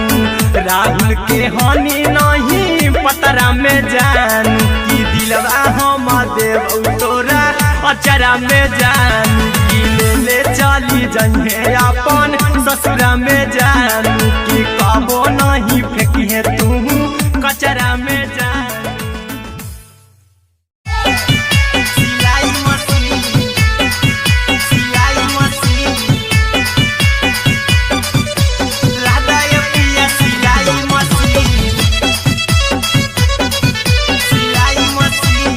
S1: राहुल के हानि नहीं पतरा में जानू की दिलवा हम देबू तोरा अचरा में जानू की ले चली जइहे अपन ससुरा में जानू की कबो नहीं फेंकिहे तू कचरा में जानू सिलाई मशीन सिलाई मशीन लादा ये पिया सिलाई मशीन सिलाई machine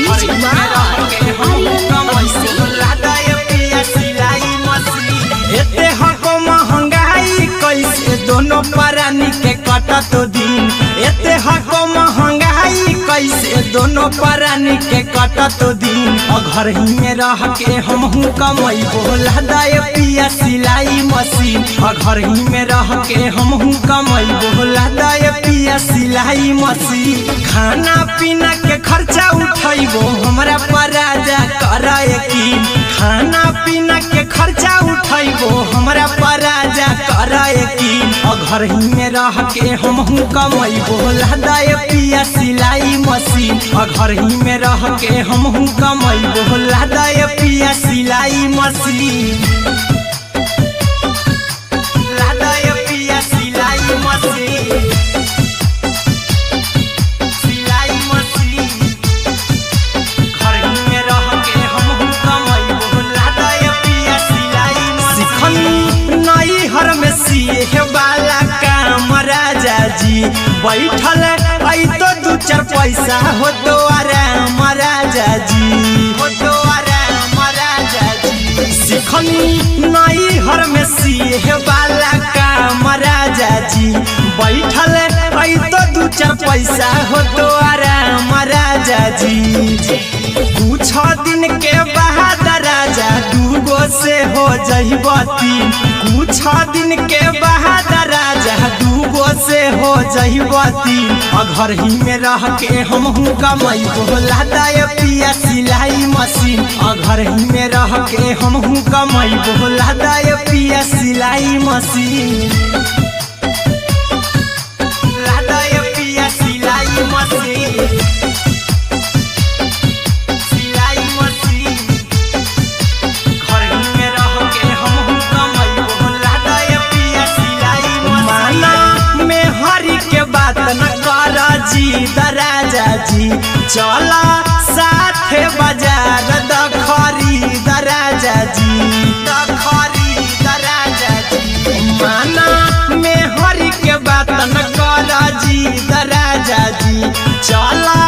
S2: music by Aryan Abhishek
S1: लादा ये पिया सिलाई मशीन एते हको महंगाई कैसे दोनों परानी के कटत दिन एते हको महंगाई कैसे दोनों परानी के कटत दिन घर ही में रह के हमहू कमैबो लादा ये पिया सिलाई मशीन घर ही में रह के हमहू कमैबो लादा ये पिया सिलाई मशीन खाना पीना के खर्चा उठैबो हमरा पर राजा करा यकीन खाना पीना के खर्चा उठैबो हमरा पर राजा करा यकीन घर ही में रह के हमहू कमैबो लादा ये पिया सिलाई मशीन घर ही में रह के हमहू कमैबो लादा ये पिया सिलाई मशीन लादा ये पिया सिलाई मशीन सिलाई मशीन घर ही में रह के हमहू कमैबो लादा ये पिया सिलाई मशीन नई हर में सिए वाला काम राजा जी बैठल आई तो दू चार पैसा हो तो आराम राजा जी हो तो आराम राजा जी सिखनी नई हर में सिए वाला काम राजा जी बैठल आई तो दू चार पैसा हो तो आराम राजा जी कुछ दिन के बाद राजा दूगो से हो जइबो तीन कुछ दिन के बाद राजा दूगो से हो जइबो तीन घर ही में रह के हमहू कमैबो लादा ये पिया सिलाई मशीन घर ही में रह के हमहू कमैबो लादा ये पिया सिलाई मशीन लादा ये पिया सिलाई मशीन सिलाई मशीन घर ही में रह के हमहू कमैबो लादा ये पिया सिलाई मशीन माना में हरी के बात न कर जी दराजा
S3: जी चला साथे बाजार द खरीद राजा जी द खरीद राजा जी माना में हरि के बात न कर जी द राजा जी चला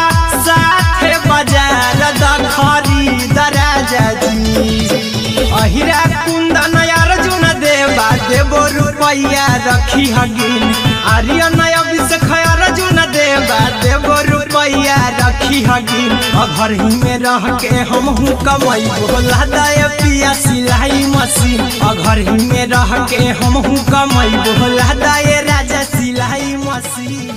S3: साथे बाजार द खरीद राजा जी अहिरा कुंदन अर्जुन देवा देवो रुपैया रखी हगिन आर्यन अभिषेक अर्जुन देवा देवो रुपैया रखी हगिन घर ही में रह के हमहू कमाई भोला दाय पिया सिलाई मशीन घर ही में रह के हमहू कमाई भोला दाय राजा सिलाई मशीन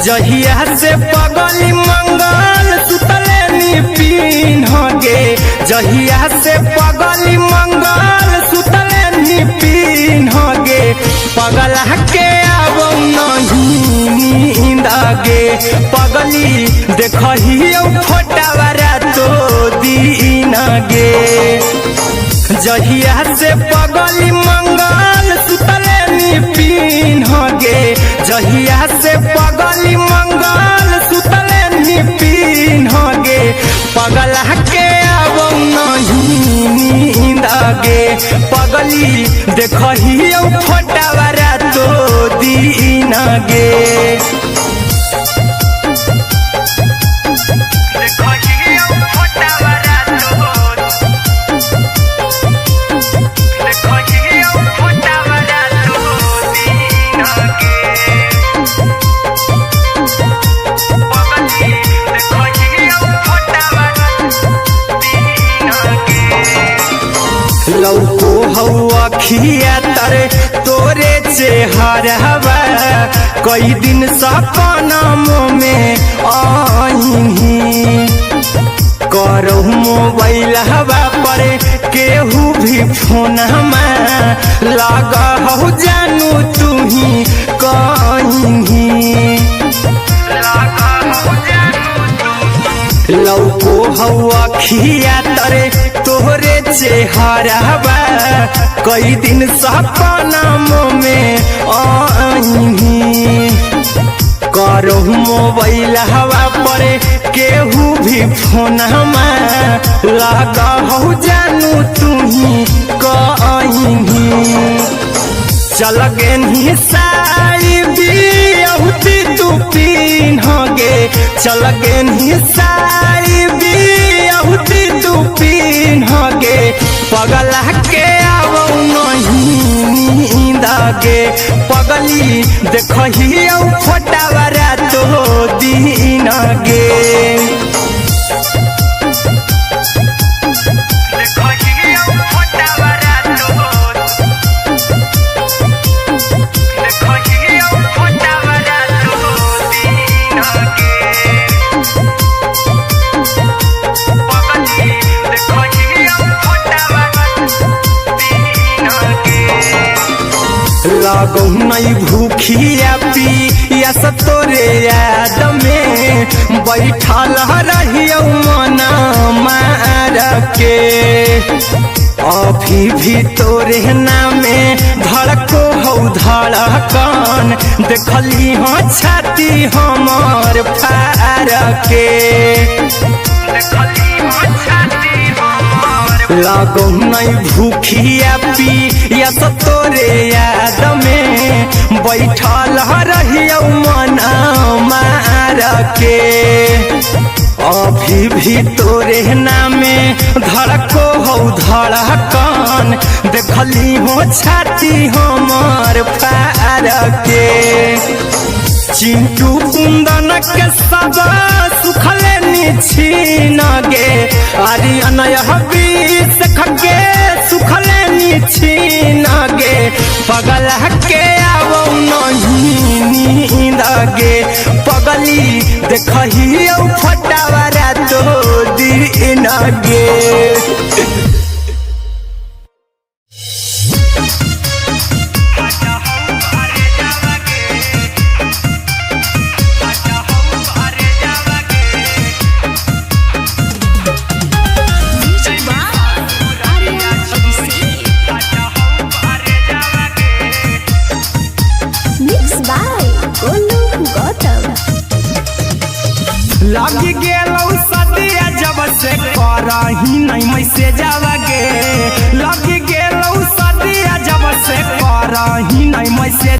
S1: जहिया से पगली मंगल सुतले निपिन गे जहिया से पगली मंगल सुतले निपिन गे पगला के अब नहीं नींद गे पगली देखही फोटावारा तो दीन गे जहिया से पगली मंगल सुतले निपिन गे जहिया से पगली मंगल सुतले निपिन गे पगला के अब नहीं नींद गे पगली देखही फोटावारा तो दीन गे लौको हवा खिया तरे तोरे चेहरवा कई दिन सपना में आईनी करो मोबाइल हवा पर केहू भी फोन लगा हो जानू तू ही कहीं लौको हवा खिया तरे तोहरे चेहरवा कई दिन सपना में आईनी करो मोबाइल हवा पर केहू भी फोन लगा हो जानू तू ही कहीं चल गे साड़ी बिहुती तू पीन गे चल गे साड़ी बिहुती तू पीन गे पगला के अब नहीं नींद गे पगली देखही फोटावारा तो दीन गे लागो नहीं भूखिया पिया तोरे याद में बैठल रहियो मना मार के अभी भी तोरे नामे धड़को हो धड़कन देखली हो छाती हमार फार के लागो नहीं भूखिया पिया तोरे याद में बैठल रहियो मना मार के अभी भी तोरे नामे धड़को हो धड़कन देखली हो छाती हमार फार के चिंटू कुंदन के सब सुखले निछीन गे आर्यन हबीस खगे सुखले निछीन गे पगला के आवो नहीं नींद गे पगली देखही फटावारा तो दीन गे। लग गेलौ सदिया जब से करही नहीं मैसेज गे लग गेलौ सदिया जब से करही नहीं मैसेज